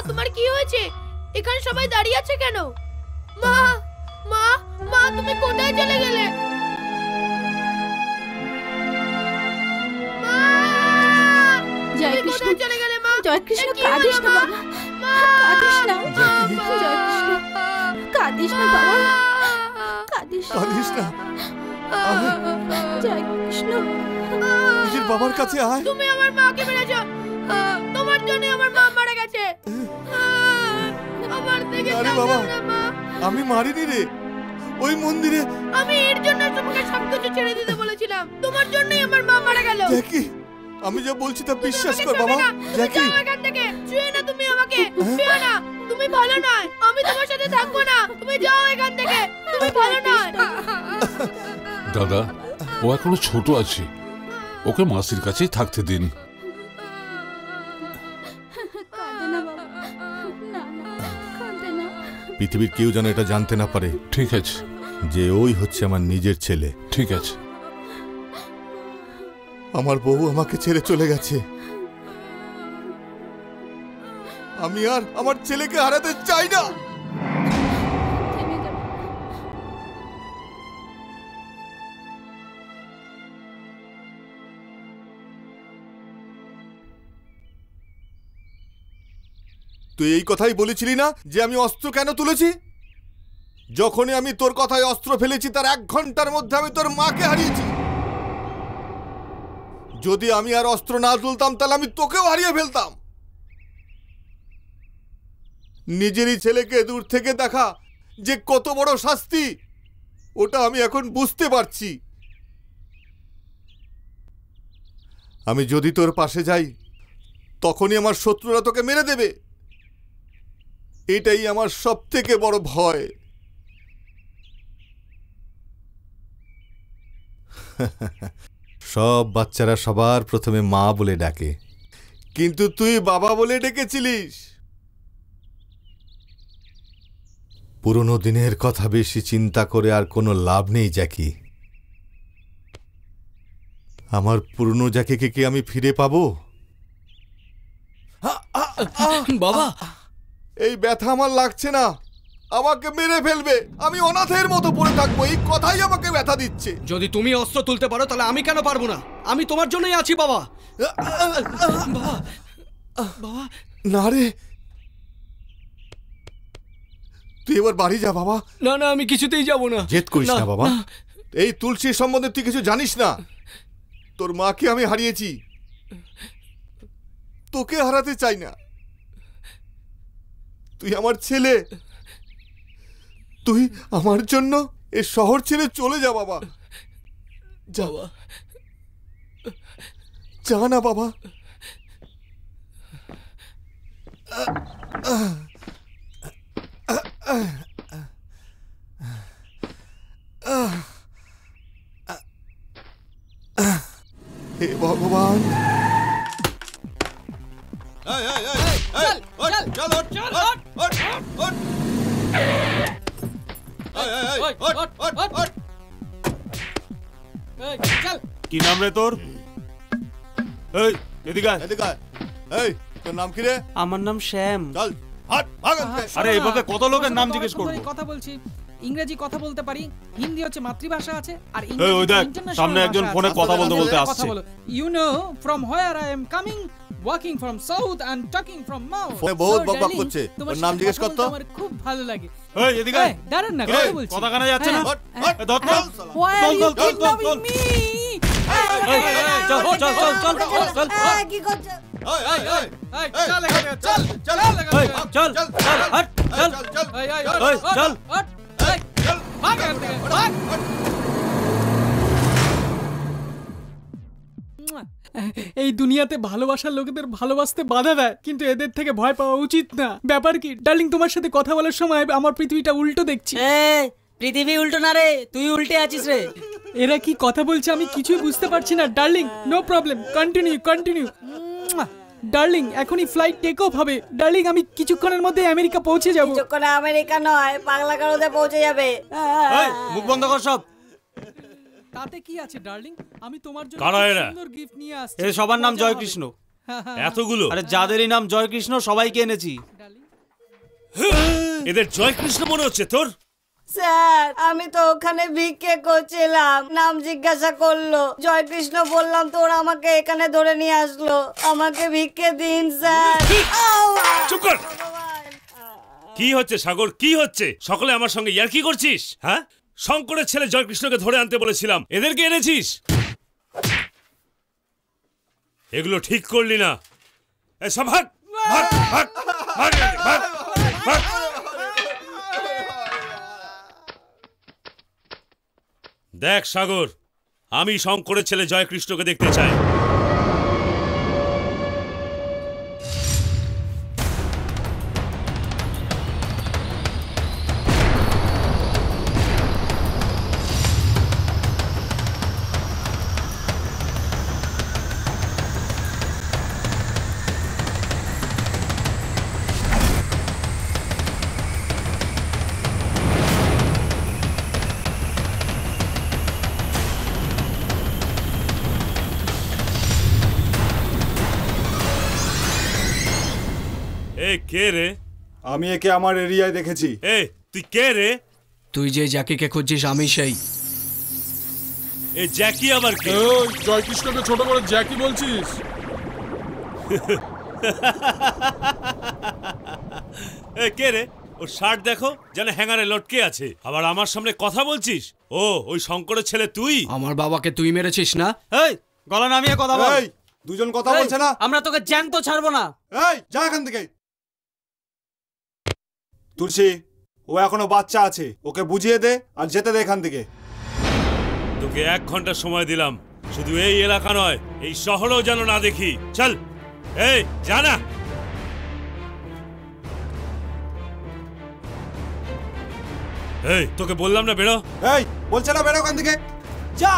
তোমার কি হয়েছে? এখানে সবাই দাঁড়িয়ে আছে কেন? মা, মা, মা, তুমি কোথায় চলে গেলে? মা, জয় তুমি কৃষ্ণ, কোথায় চলে গেলে মা? জয় কৃষ্ণ, কি কাঁদিস হলো, না মা? বাবা, কাঁদিস না, জয় কৃষ্ণ, কাঁদিস না বাবা, কাঁদিস না, কাঁদিস না। জয় কৃষ্ণ, নিজের বাবার কাছে আয়। তুমি আমার মাকে মেরেছো, তোমার জন্য আমার মা মারা গেছে। আমার থেকে আরে বাবা, আমি মারিনি রে, ওই মন্দিরে। আমি এর জন্য তোমাকে সবকিছু ছেড়ে দিতে বলেছিলাম, তোমার জন্যই আমার মা মারা গেল। জ্যাকি, আমি যা বলছি তা বিশ্বাস কর বাবা। জ্যাকি, যাও এখান থেকে, ছুঁয়ে না তুমি আমাকে, ছুঁয়ে না, তুমি ভালো নয়, আমি তোমার সাথে থাকবো না, তুমি যাও এখান থেকে, তুমি ভালো নয়। দাদা, ও এখনো ছোট আছে, ওকে মাসির কাছেই থাকতে দিন। পৃথিবীর কেউ যেন এটা জানতে না পারে, ঠিক আছে, যে ওই হচ্ছে আমার নিজের ছেলে। ঠিক আছে। আমার বউ আমাকে ছেড়ে চলে গেছে, আমি আর আমার ছেলেকে হারাতে চাই না। তুই এই কথাই বলেছিলি না যে আমি অস্ত্র কেন তুলেছি? যখনই আমি তোর কথায় অস্ত্র ফেলেছি তার 1 ঘন্টার মধ্যে আমি তোর মাকে হারিয়েছি। যদি আমি আর অস্ত্র না তুলতাম তাহলে আমি তোকেও হারিয়ে ফেলতাম। নিজেরই ছেলেকে দূর থেকে দেখা যে কত বড় শাস্তি, ওটা আমি এখন বুঝতে পারছি। আমি যদি তোর পাশে যাই তখনই আমার শত্রুরা তোকে মেরে দেবে। এটাই আমার সবথেকে বড় ভয়। সব বাচ্চারা সবার প্রথমে মা বলে ডাকে, কিন্তু তুই বাবা বলে ডেকেছিলিস। পুরনো দিনের কথা বেশি চিন্তা করে আর কোনো লাভ নেই জ্যাকি। আমার পুরনো জ্যাকিকে কি আমি ফিরে পাবো? বাবা, এই ব্যথা আমার লাগছে না, আমাকে মেরে ফেলবে, আমি অনাথের মতো পড়ে থাকবো, এই কথাই আমাকে ব্যথা দিচ্ছে। যদি তুমি অস্ত্র তুলতে পারো তাহলে আমি কেন পারবো না? আমি তোমার জন্যই আছি বাবা। বাবা না রে, তুই এবার বাড়ি যা বাবা। না না, আমি কিছুতেই যাব না। জেদ করিস না বাবা। এই তুলসীর সম্বন্ধে তুই কিছু জানিস না। তোর মাকে আমি হারিয়েছি, তোকে হারাতে চাই না। তুই আমার ছেলে, তুই আমার জন্য এই শহর ছেড়ে চলে যা বাবা। যা যা না বাবা। হে ভগবান। কি নাম রে তোর? এই এদিকে আয়। এদিকে আয়। এই তোর নাম কি রে? আমার নাম শ্যাম। চল হাট ভাগ। আরে এইভাবে কত লোকের নাম জিজ্ঞেস করব? কথা বলছি, ইংরেজি কথা বলতে পারি, হিন্দি হচ্ছে মাতৃভাষা আছে, আর এই ওই দেখ সামনে একজন ফোনে কথা বলতে বলতে আসছে। You know from where I am coming, walking from south and talking from north. ফোনে বহুত বকবক করছে, ওর নাম জিজ্ঞেস কর তো। আমার খুব ভালো লাগে। এই এদিকে আয়। দাঁড়ান না, কথা বলছি। কথা কানে যাচ্ছে না? ধর চল চল চল চল চল। কি করছো? চল এখানে, চল চল চল চল হট চল চল চল ভাগ এখান থেকে, ভাগ। এই দুনিয়াতে ভালোবাসার লোকেদের ভালোবাসতে বাধা দেয়, কিন্তু এদের থেকে ভয় পাওয়া উচিত না। ব্যাপার কি ডার্লিং, তোমার সাথে কথা বলার সময় আমার পৃথিবীটা উল্টো দেখছি। পৃথিবী উল্টো না রে, তুই উল্টে আছিস রে। এরা কি কথা বলছে আমি কিছুই বুঝতে পারছি না। Darling no problem, continue continue. Darling এখনই ফ্লাইট টেক অফ হবে। ডার্লিং আমি কিছুক্ষণের মধ্যে আমেরিকা পৌঁছে যাব। কিছুক্ষণে আমেরিকা নয়, পাগলা গারদে পৌঁছে যাবে। মুখ বন্ধ কর সব। তাতে কি আছে ডার্লিং, আমি তোমার জন্য সুন্দর গিফট নিয়ে আসছি। এর সবার নাম জয়কৃষ্ণ। এতগুলো? আরে যাদেরই নাম জয়কৃষ্ণ সবাইকে এনেছি। এদের জয়কৃষ্ণ মনে হচ্ছে তোর? স্যার আমি তো ওখানে ভিক্ষে করছিলাম, নাম জিজ্ঞাসা করলো, জয়কৃষ্ণ বললাম, তোর আমাকে এখানে ধরে নিয়ে আসলো। আমাকে ভিক্ষে দিন স্যার। চুপ কর। কি হচ্ছে সাগর, কি হচ্ছে? সকলে আমার সঙ্গে ইয়ার্কি করছিস? হ্যাঁ, শঙ্করের ছেলে জয়কৃষ্ণকে ধরে আনতে বলেছিলাম, এদেরকে এনেছিস। এগুলো ঠিক করলি না। সব ভাগ ভাগ ভাগ ভাগ ভাগ ভাগ। দেখ সাগর, আমি শঙ্করের ছেলে জয়কৃষ্ণকে দেখতে চাই। কে রে? আমি একে আমার এরিয়ায় দেখেছি। তুই কে রে? তুই যে জ্যাকিকে খুঁজছিস আমি সেই। এই জ্যাকি আবার কে? জয়কৃষ্ণকে ছোট করে জ্যাকি বলছিস? এ কে রে? ওর শার্ট দেখো, যেন হ্যাঙ্গারে লটকে আছে। আবার আমার সামনে কথা বলছিস? ও ওই শঙ্করের ছেলে তুই? আমার বাবাকে তুই মেরেছিস না? এই গলা নামিয়ে কথা বল। এই দুজন কথা বলছে না? আমরা তোকে জ্যান্ত ছাড়বো না। এই যা এখান থেকে। তুলসী, ও এখনো বাচ্চা আছে, ওকে বুঝিয়ে দে আর যেতে দে এখান থেকে। তোকে 1 ঘন্টা সময় দিলাম, শুধু এই এলাকা নয়, এই শহরেও যেন না দেখি। চল, এই যা না। এই তোকে বললাম না বেরো। এই বলছে না বেরো এখান থেকে, যা।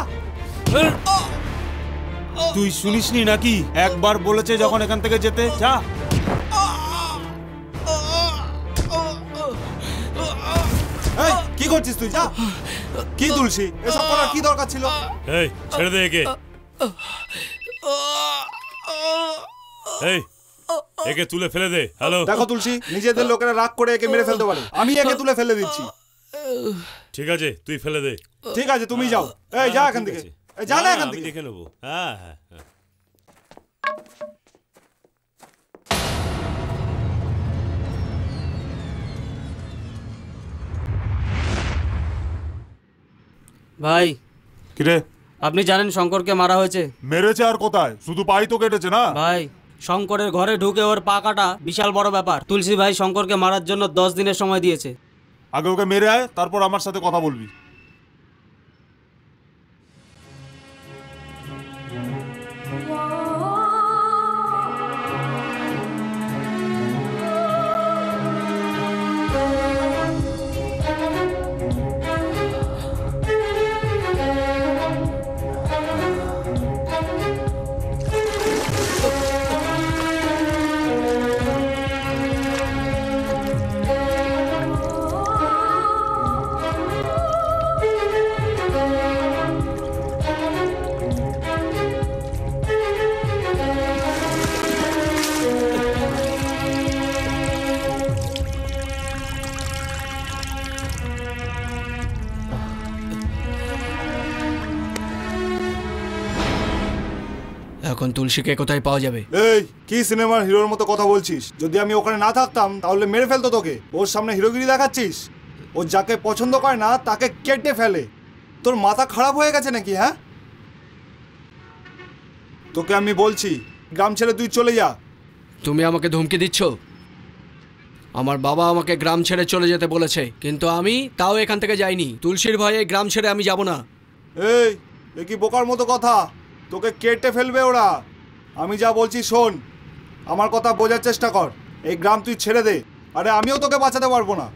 তুই শুনিসনি নাকি? একবার বলেছে যখন এখান থেকে যেতে, যা। এই কি করছিস তুই? যা। কি তুলসী, এসব করার কি দরকার ছিল? এই ছেড়ে দে একে। এই একে তুলে ফেলে দে। হ্যালো দেখো তুলসী, নিজেদের লোকেরা রাগ করে একে মেরে ফেলতে পারে, আমি একে তুলে ফেলে দিচ্ছি। ঠিক আছে তুই ফেলে দে। ঠিক আছে তুমি যাও। এই যা এখান থেকে, এই যা না এখান থেকে। আমি দেখে নেবো। হ্যাঁ হ্যাঁ। ভাই কিরে, আপনি জানেন শঙ্করকে মারা হয়েছে? মেরেছে আর কোথায়? শুধু পাই তো কেটেছে না? ভাই শঙ্করের ঘরে ঢুকে ওর পা কাটা বিশাল বড় ব্যাপার। তুলসী ভাই শঙ্করকে মারার জন্য 10 দিনের সময় দিয়েছে। আগে ওকে মেরে আয়, তারপর আমার সাথে কথা বলবি। এখন তুলসীকে কোথায় পাওয়া যাবে? এই কি সিনেমার হিরোর মতো কথা বলছিস? যদি আমি ওখানে না থাকতাম তাহলে মেরে ফেলতো তোকে। ওর সামনে হিরোগিরি দেখাচ্ছিস? ও যাকে পছন্দ করে না তাকে কেটে ফেলে। তোর মাথা খারাপ হয়ে গেছে নাকি? হ্যাঁ, তোকে আমি বলছি গ্রাম ছেড়ে তুই চলে যা। তুমি আমাকে ধমকি দিচ্ছ? আমার বাবা আমাকে গ্রাম ছেড়ে চলে যেতে বলেছে, কিন্তু আমি তাও এখান থেকে যাইনি। তুলসীর ভয়ে গ্রাম ছেড়ে আমি যাব না। এই এ কি বোকার মতো কথা? তোকে কেটে ফেলবে ওরা। আমি যা বলছি শোন, আমার কথা বোঝার চেষ্টা কর। এই গ্রাম তুই ছেড়ে দে, আরে আমিও তোকে বাঁচাতে পারবো না।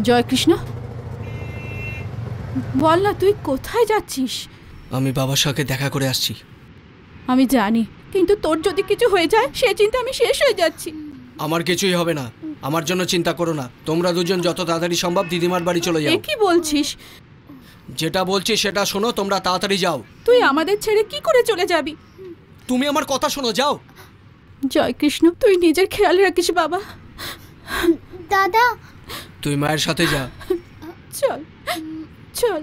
জয় কৃষ্ণ, বল না তুই কোথায় যাচ্ছিস? আমি বাবার সাথে দেখা করে আসছি। আমি জানি, কিন্তু তোর যদি কিছু হয়ে যায় সে চিন্তা আমি শেষ হয়ে যাচ্ছি। আমার কিছুই হবে না, আমার জন্য চিন্তা করো না। তোমরা দুজন যত তাড়াতাড়ি সম্ভব দিদিমার বাড়ি চলে যাও। কি বলছিস? যেটা বলছি সেটা শোনো, তোমরা তাড়াতাড়ি যাও। তুই আমাদের ছেড়ে কি করে চলে যাবি? তুমি আমার কথা শোনো, যাও। জয় কৃষ্ণ, তুই নিজের খেয়াল রাখিস বাবা। দাদা, তুই মায়ের সাথে যা। চল চল।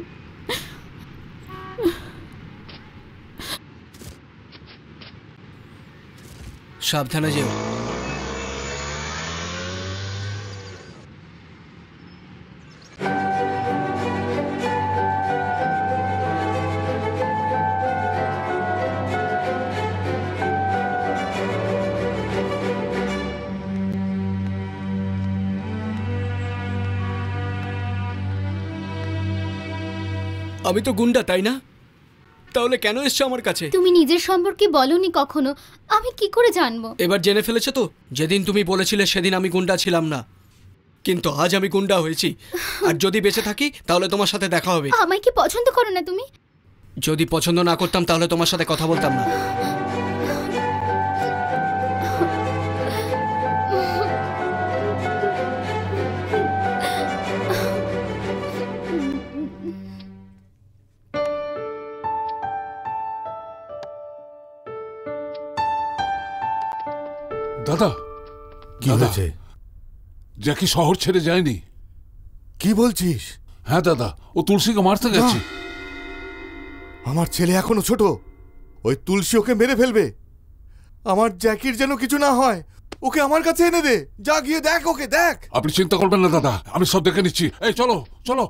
সাবধানে যেও। আমি তো গুন্ডা, তাই না? তাহলে কেন এসছো আমার কাছে? তুমি নিজের সম্পর্কে বলনি কখনো, আমি কি করে জানবো? এবার জেনে ফেলেছো তো? যেদিন তুমি বলেছিলে সেদিন আমি গুন্ডা ছিলাম না, কিন্তু আজ আমি গুন্ডা হয়েছি। আর যদি বেঁচে থাকি তাহলে তোমার সাথে দেখা হবে। আমায় কি পছন্দ করো না তুমি? যদি পছন্দ না করতাম তাহলে তোমার সাথে কথা বলতাম না। দাদা কি হয়েছে? জ্যাকি শহর ছেড়ে যায়নি। কি বলছিস? হ্যাঁ দাদা, ও তুলসীকে মারতে গেছে। আমার ছেলে এখনো ছোট, ওই তুলসী ওকে মেরে ফেলবে। আমার জ্যাকির যেন কিছু না হয়, ওকে আমার কাছে এনে দে। যা গিয়ে দেখ, ওকে দেখ। আপনি চিন্তা করবেন না দাদা, আমি সব দেখে নিচ্ছি। এই চলো চলো।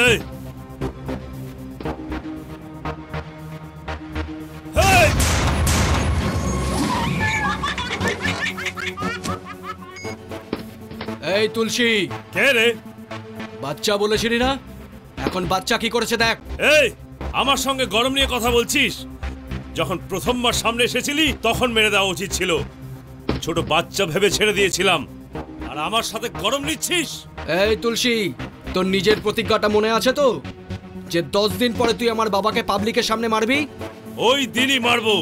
এই এই তুলসী কে রে? বাচ্চা বলেছিলি না, এখন বাচ্চা কি করেছে দেখ। এই আমার সঙ্গে গরম নিয়ে কথা বলছিস? যখন প্রথমবার সামনে এসেছিলি তখন মেরে দেওয়া উচিত ছিল। ছোট বাচ্চা ভেবে ছেড়ে দিয়েছিলাম, আর আমার সাথে গরম নিচ্ছিস? এই তুলসী, তোর নিজের প্রতিজ্ঞাটা মনে আছে তো? যে 10 দিন পরে তুই আমার বাবাকে পাবলিকের সামনে মারবি? ওই দিনই মারবো।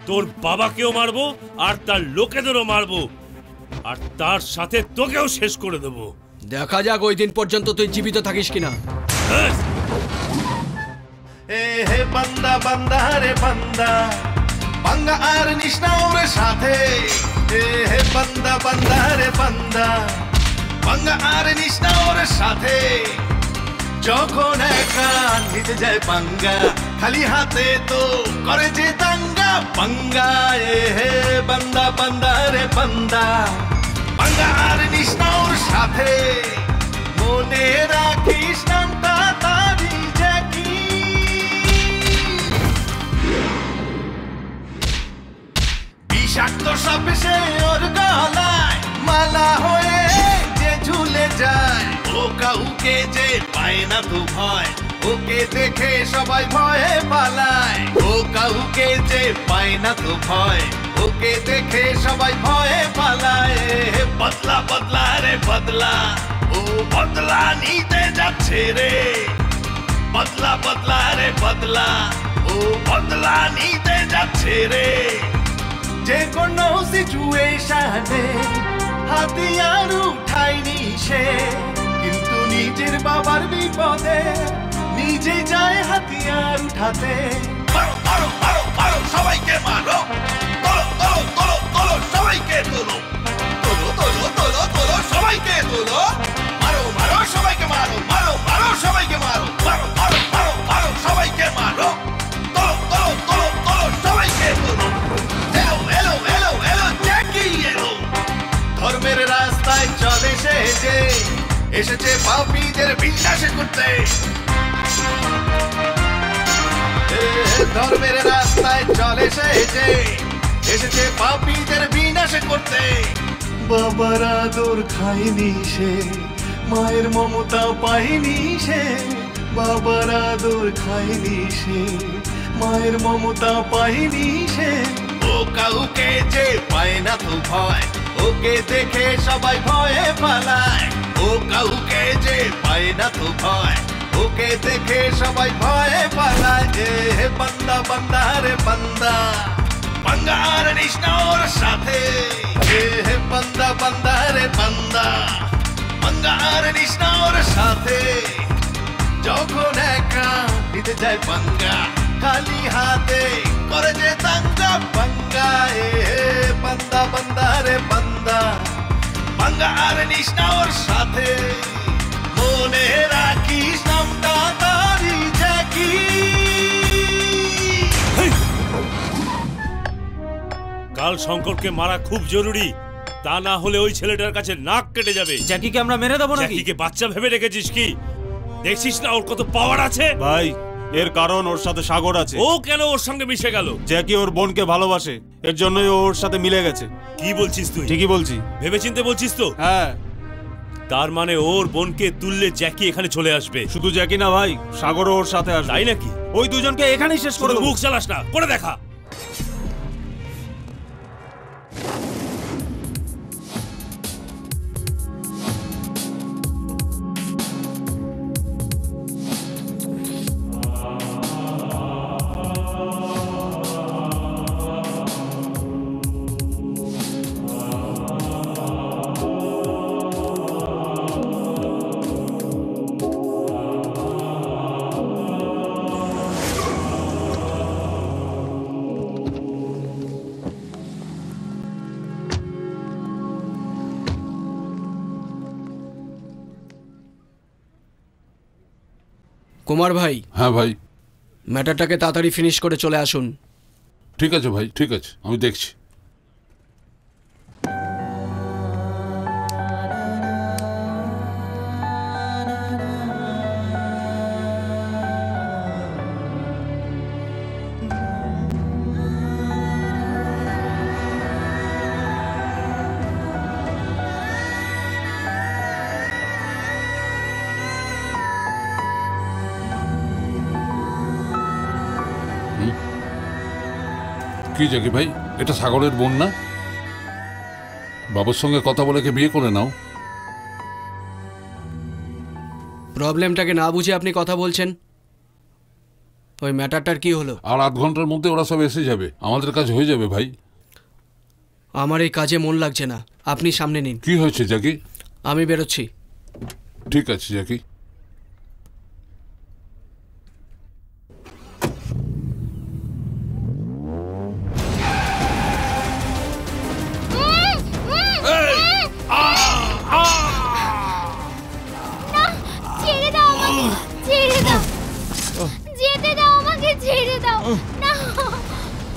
তোর বাবাকেও মারবো আর তার লোকেদেরও মারবো, আর তার সাথে তোকেও শেষ করে দেবো। দেখা যাক ওই দিন পর্যন্ত তুই জীবিত থাকিস কিনা। এ হে বান্দা বান্দা রে বান্দা, বাঙ্গা আর নিশনা ওর সাথে। এ হে বান্দা বান্দা রে বান্দা, বাঙ্গা আর নিশনা ওর সাথে। যখন একা নিতে যায় পাঙ্গা, খালি হাতে তো করে যে দাঙ্গা পাঙ্গা। এ হে বান্দা বান্দা রে বান্দা, বাঙ্গা আর নিশনা ওর সাথে। মনে রাখিস নামটা তারি জ্যাকি। বিষাক্ত সাপে সে ওর গলায় মালা হয়ে যে ঝুলে যায়। ও কাউকে যে পায় না তো ভয়, ওকে দেখে সবাই ভয়ে পালায়। ও কাউকে যে পায় না তো ভয়, ওকে দেখে সবাই ভয়ে পালায়। বদলা বদলা রে বদলা, ও বদলা নিতে যাচ্ছে রে। বদলা বদলা রে বদলা, ও বদলা নিতে যাচ্ছে রে। যে কোনো সিচুয়েশনে হাতিয়ার উঠায়নি সে, কিন্তু নিজের বাবার বিপদে নিজে যায় হাতিয়ার উঠাতে। মারো মারো মারো মারো সবাইকে মারো, তোলো তোলো তোলো তোলো সবাইকে তোলো, তোলো তোলো তোলো তোলো সবাইকে তোলো। মারো মারো সবাইকে মারো, মারো মারো সবাইকে মারো, মারো মারো মারো মারো সবাইকে মারো, তোলো তোলো তোলো তোলো সবাইকে তোলো। এলো এলো এলো এলো জ্যাকি এলো। ধর্মের রাস্তায় চলে সে যে, এসেছে পাপীদের বিনাশ করতে। ধর্মের রাস্তায় চলে সে যে, এসেছে পাপীদের বিনাশ করতে। বাবার আদর খায়নি সে, মায়ের মমতা পায়নি সে। বাবার আদর খায়নি সে, মায়ের মমতা পায়নি সে। ও কাউকে যে পায় না তো ভয়, ওকে দেখে সবাই ভয়ে পালায়। ও কাউকে যে পায় না তো ভয়, ওকে দেখে সবাই ভয়ে পালায়। এ বান্দা বান্দা রে বান্দা, বাঙ্গা আর নিশনা ওর সাথে। এ বান্দা বান্দা রে বান্দা, বাঙ্গা আর নিশনা ওর সাথে। যখন একা নিতে যায় পাঙ্গা, খালি হাতে করে যে দাঙ্গা পাঙ্গা। এ বান্দা বান্দা রে বান্দা, বাঙ্গা আর নিশনা ওর সাথে। মনে রাখিস নামটা তারি জ্যাকি। কাল শঙ্করকে মারা খুব জরুরি, তা না হলে ওই ছেলেটার কাছে নাক কেটে যাবে। জ্যাকিকে আমরা মেরে দেবো নাকি? জ্যাকিকে বাচ্চা ভেবে রেখেছিস কি? দেখছিস না ওর কত পাওয়ার আছে? ভাই এর কারণ ওর সাথে সাগর আছে। ও কেন ওর সঙ্গে মিশে গেল? জ্যাকি ওর বোনকে ভালোবাসে, এর জন্যই ওর সাথে মিলে গেছে। কি বলছিস তুই? ঠিকই বলছি। ভেবেচিন্তে বলছিস তো? হ্যাঁ। তার মানে ওর বোনকে তুললে জ্যাকি এখানে চলে আসবে। শুধু জ্যাকি না ভাই, সাগরও ওর সাথে আসবে। তাই নাকি? ওই দুজনকে এখানেই শেষ করে দেবো। মুখ চালাস না, করে দেখা। কুমার ভাই। হ্যাঁ ভাই। ম্যাটারটাকে তাড়াতাড়ি ফিনিশ করে চলে আসুন। ঠিক আছে ভাই, ঠিক আছে, আমি দেখছি। কি জ্যাকি ভাই, এটা সাগরের বোন না? বাবার সঙ্গে কথা বলে বিয়ে করে নাও। প্রবলেমটাকে না বুঝে আপনি কথা বলছেন। ওই ম্যাটারটার কি হলো? আর আধ ঘন্টার মধ্যে ওরা সব এসে যাবে, আমাদের কাজ হয়ে যাবে ভাই। আমার এই কাজে মন লাগছে না, আপনি সামনে নিন। কি হয়েছে জ্যাকি? আমি বেরোচ্ছি। ঠিক আছে জ্যাকি। ছেড়ে দাও আমাকে, ছেড়ে দাও, যেতে দাও আমাকে, ছেড়ে দাও না,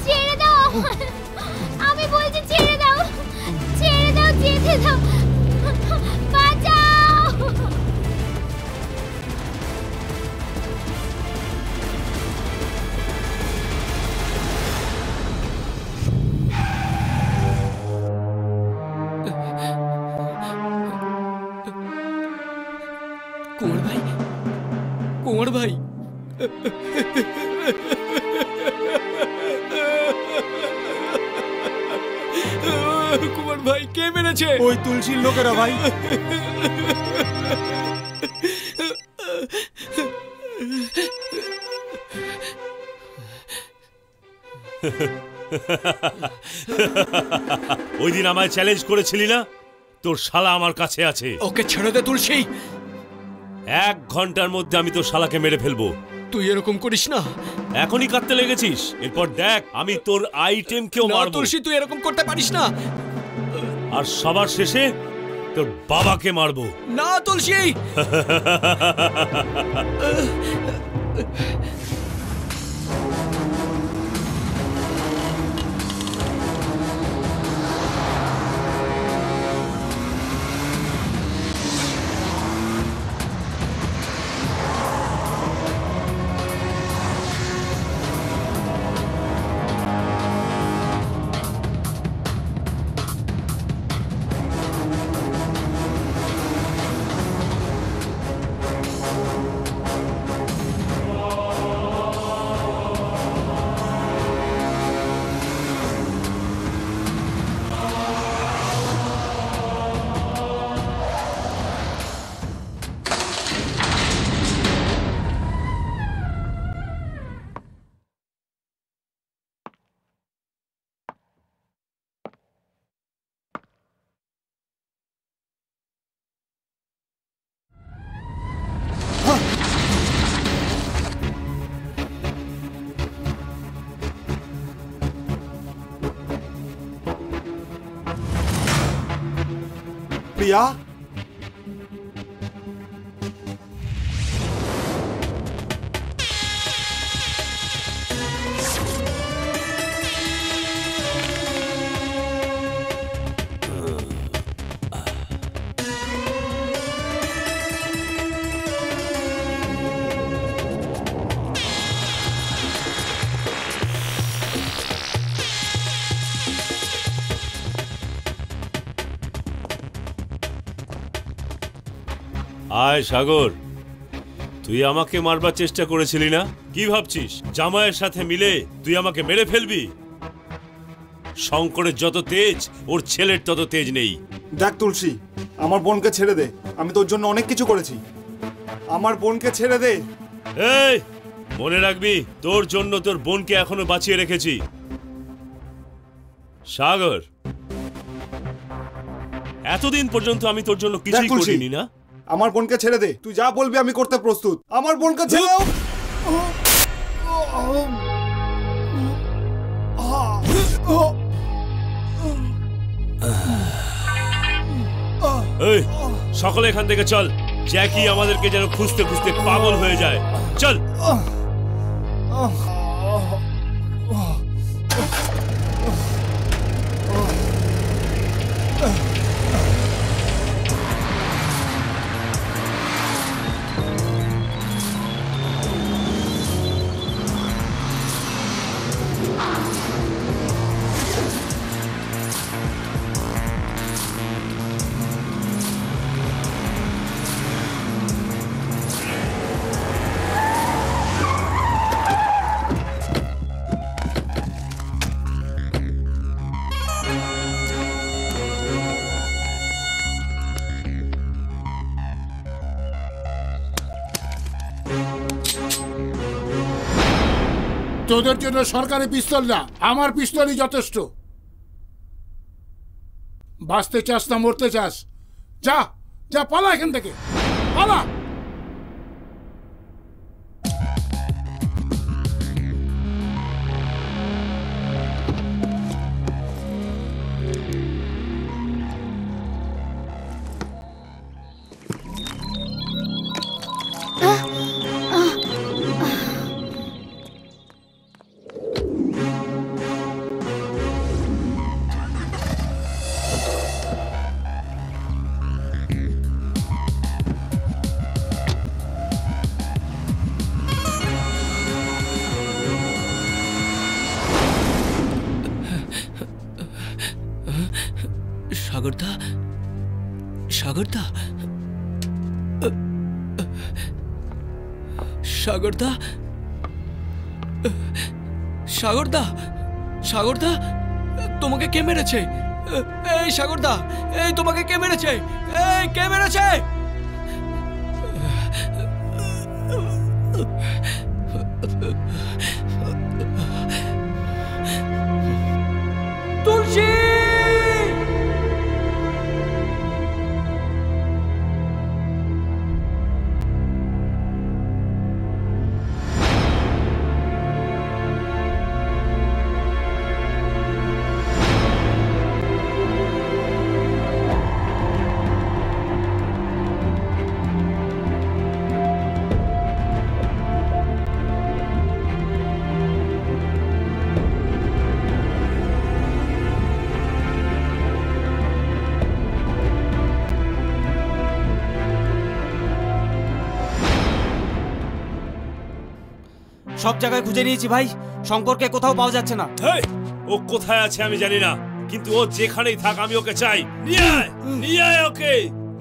ছেড়ে দাও, আমি বলছি ছেড়ে দাও, ছেড়ে দাও, যেতে দাও, বাঁচাও। কুমার ভাই, কুমার ভাই, কুমার ভাই কে মেরেছে? ওই তুলসীর লোকেরা ভাই। ওই দিন আমায় চ্যালেঞ্জ করেছিলি না, তোর শালা আমার কাছে আছে। ওকে ছেড়ে দে তুলসী। 1 ঘন্টার মধ্যে আমি তোর শালাকে মেরে ফেলবো। তুই এরকম করিস না। এখনই কাঁদতে লেগেছিস, এরপর দেখ আমি তোর আইটেমকেও মারবো। তুলসী তুই এরকম করতে পারিস না। আর সবার শেষে তোর বাবাকে মারবো। না তুলসী। প্রিয়া, আয় সাগর, তুই আমাকে মারবার চেষ্টা করেছিলি না? কি ভাবছিস জামাইয়ের সাথে মিলে তুই আমাকে মেরে ফেলবি? শঙ্করের যত তেজ ওর ছেলের তত তেজ নেই। দেখ তুলসী, আমার বোনকে ছেড়ে দে, আমি তোর জন্য অনেক কিছু করেছি। আমার বোনকে ছেড়ে দে। এই মনে রাখবি, তোর জন্য তোর বোনকে এখনো বাঁচিয়ে রেখেছি। সাগর, এতদিন পর্যন্ত আমি তোর জন্য কিছুই করিনি না? আমার বোনকে ছেড়ে দে, তুই যা বলবি আমি করতে প্রস্তুত। আমার বোনকে ছেড়ে দাও। এই সকলে এখান থেকে চল, জ্যাকি আমাদেরকে যেন খুঁজতে খুঁজতে পাগল হয়ে যায়। চল। তোদের জন্য সরকারি পিস্তল না, আমার পিস্তলই যথেষ্ট। বাঁচতে চাস না মরতে চাস? যা যা, পালা এখান থেকে, পালা। সাগরদা, সাগরদা, সাগরদা, সাগরদা, সাগরদা, তোমাকে কে মেরেছে? এই সাগরদা, এই তোমাকে কে মেরেছে? এই কে মেরেছে? তুলসী! সব জায়গায় খুঁজে নিয়েছি ভাই, শঙ্করকে কোথাও পাওয়া যাচ্ছে না। ও কোথায় আছে আমি জানি না, কিন্তু ও যেখানেই থাক আমি ওকে চাই। নিয়ে আয়, নিয়ে আয় ওকে,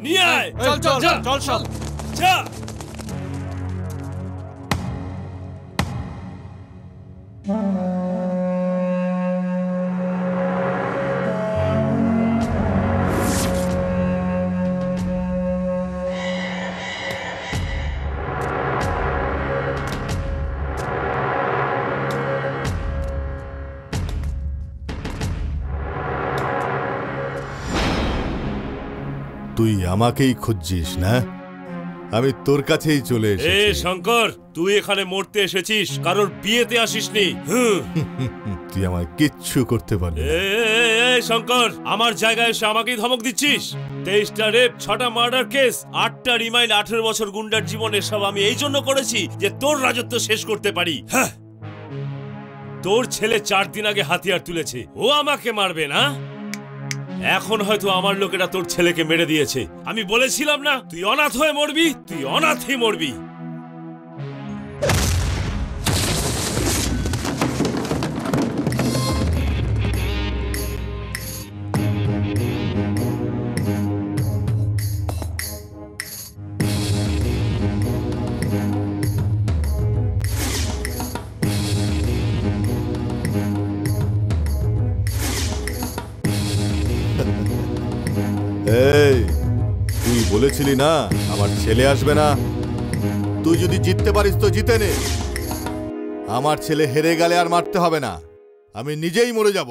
নিয়ে আয়। চল চল চল চল যা। তুই আমাকেই খুঁজছিস না? আমি তোর কাছেই চলে এসেছি। এ শঙ্কর, তুই এখানে মরতে এসেছিস, কারোর বিয়েতে আসিসনি। তুই আমায় কিচ্ছু করতে পারবি না। এই শঙ্কর, আমার জায়গায় এসে আমাকেই ধমক দিচ্ছিস? 23টা রেপ, 6টা মার্ডার কেস, 8টা রিমাইন্ড, 18 বছর গুন্ডার জীবন, এসব আমি এই জন্য করেছি যে তোর রাজত্ব শেষ করতে পারি। হ্যাঁ, তোর ছেলে 4 দিন আগে হাতিয়ার তুলেছে, ও আমাকে মারবে না? এখন হয়তো আমার লোকেরা তোর ছেলেকে মেরে দিয়েছে। আমি বলেছিলাম না তুই অনাথ হয়ে মরবি, তুই অনাথই মরবি। এই, তুই বলেছিলি না আমার ছেলে আসবে না? তুই যদি জিততে পারিস তো জিতে নে। আমার ছেলে হেরে গেলে আর মারতে হবে না, আমি নিজেই মরে যাব।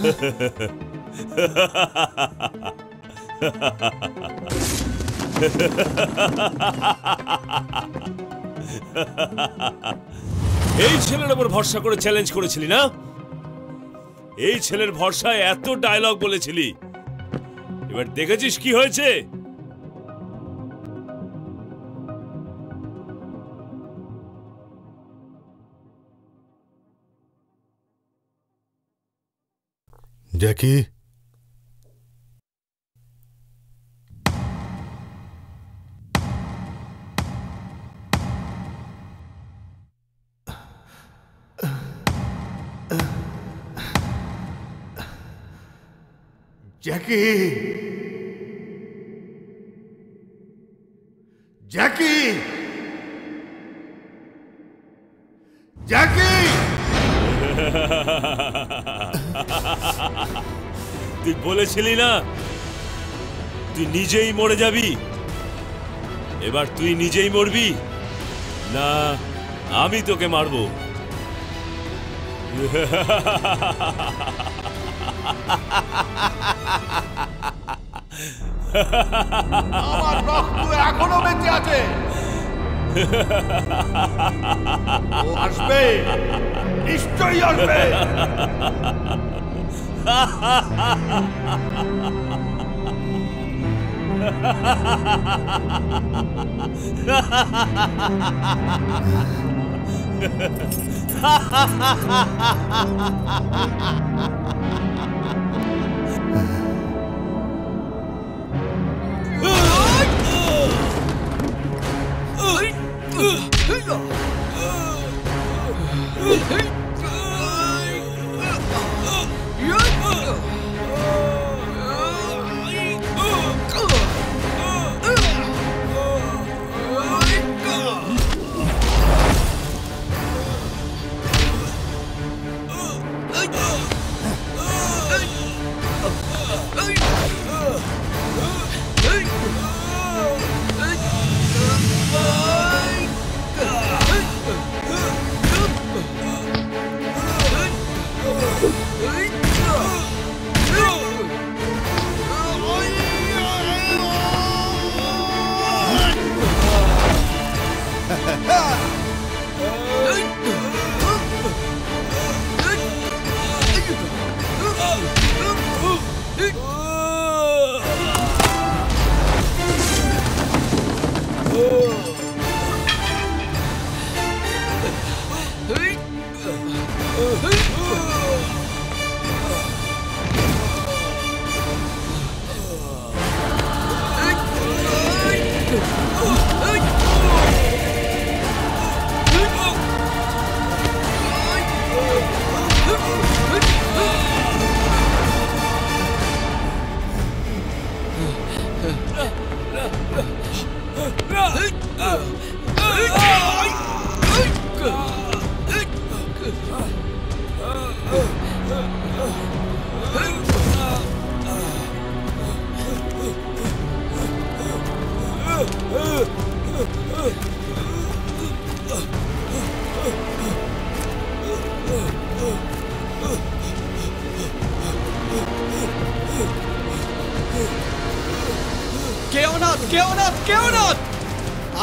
এই ছেলের উপর ভরসা করে চ্যালেঞ্জ করেছিলি না? এই ছেলের ভরসায় এত ডায়লগ বলেছিলি, এবার দেখেছিস কি হয়েছে? জ্যাকি, জ্যাকি, জ্যাকি, জ্যাকি! তুই বলেছিলি না তুই নিজেই মরে যাবি, এবার তুই নিজেই মরবি না আমি তোকে মারবো? আমার রক্ত এখনো বেঁচে আছে। ও আসবে, নিশ্চয়ই আসবে।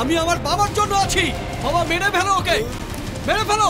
আমি আমার বাবার জন্য আছি। বাবা, মেরে ফেলো ওকে, মেরে ফেলো।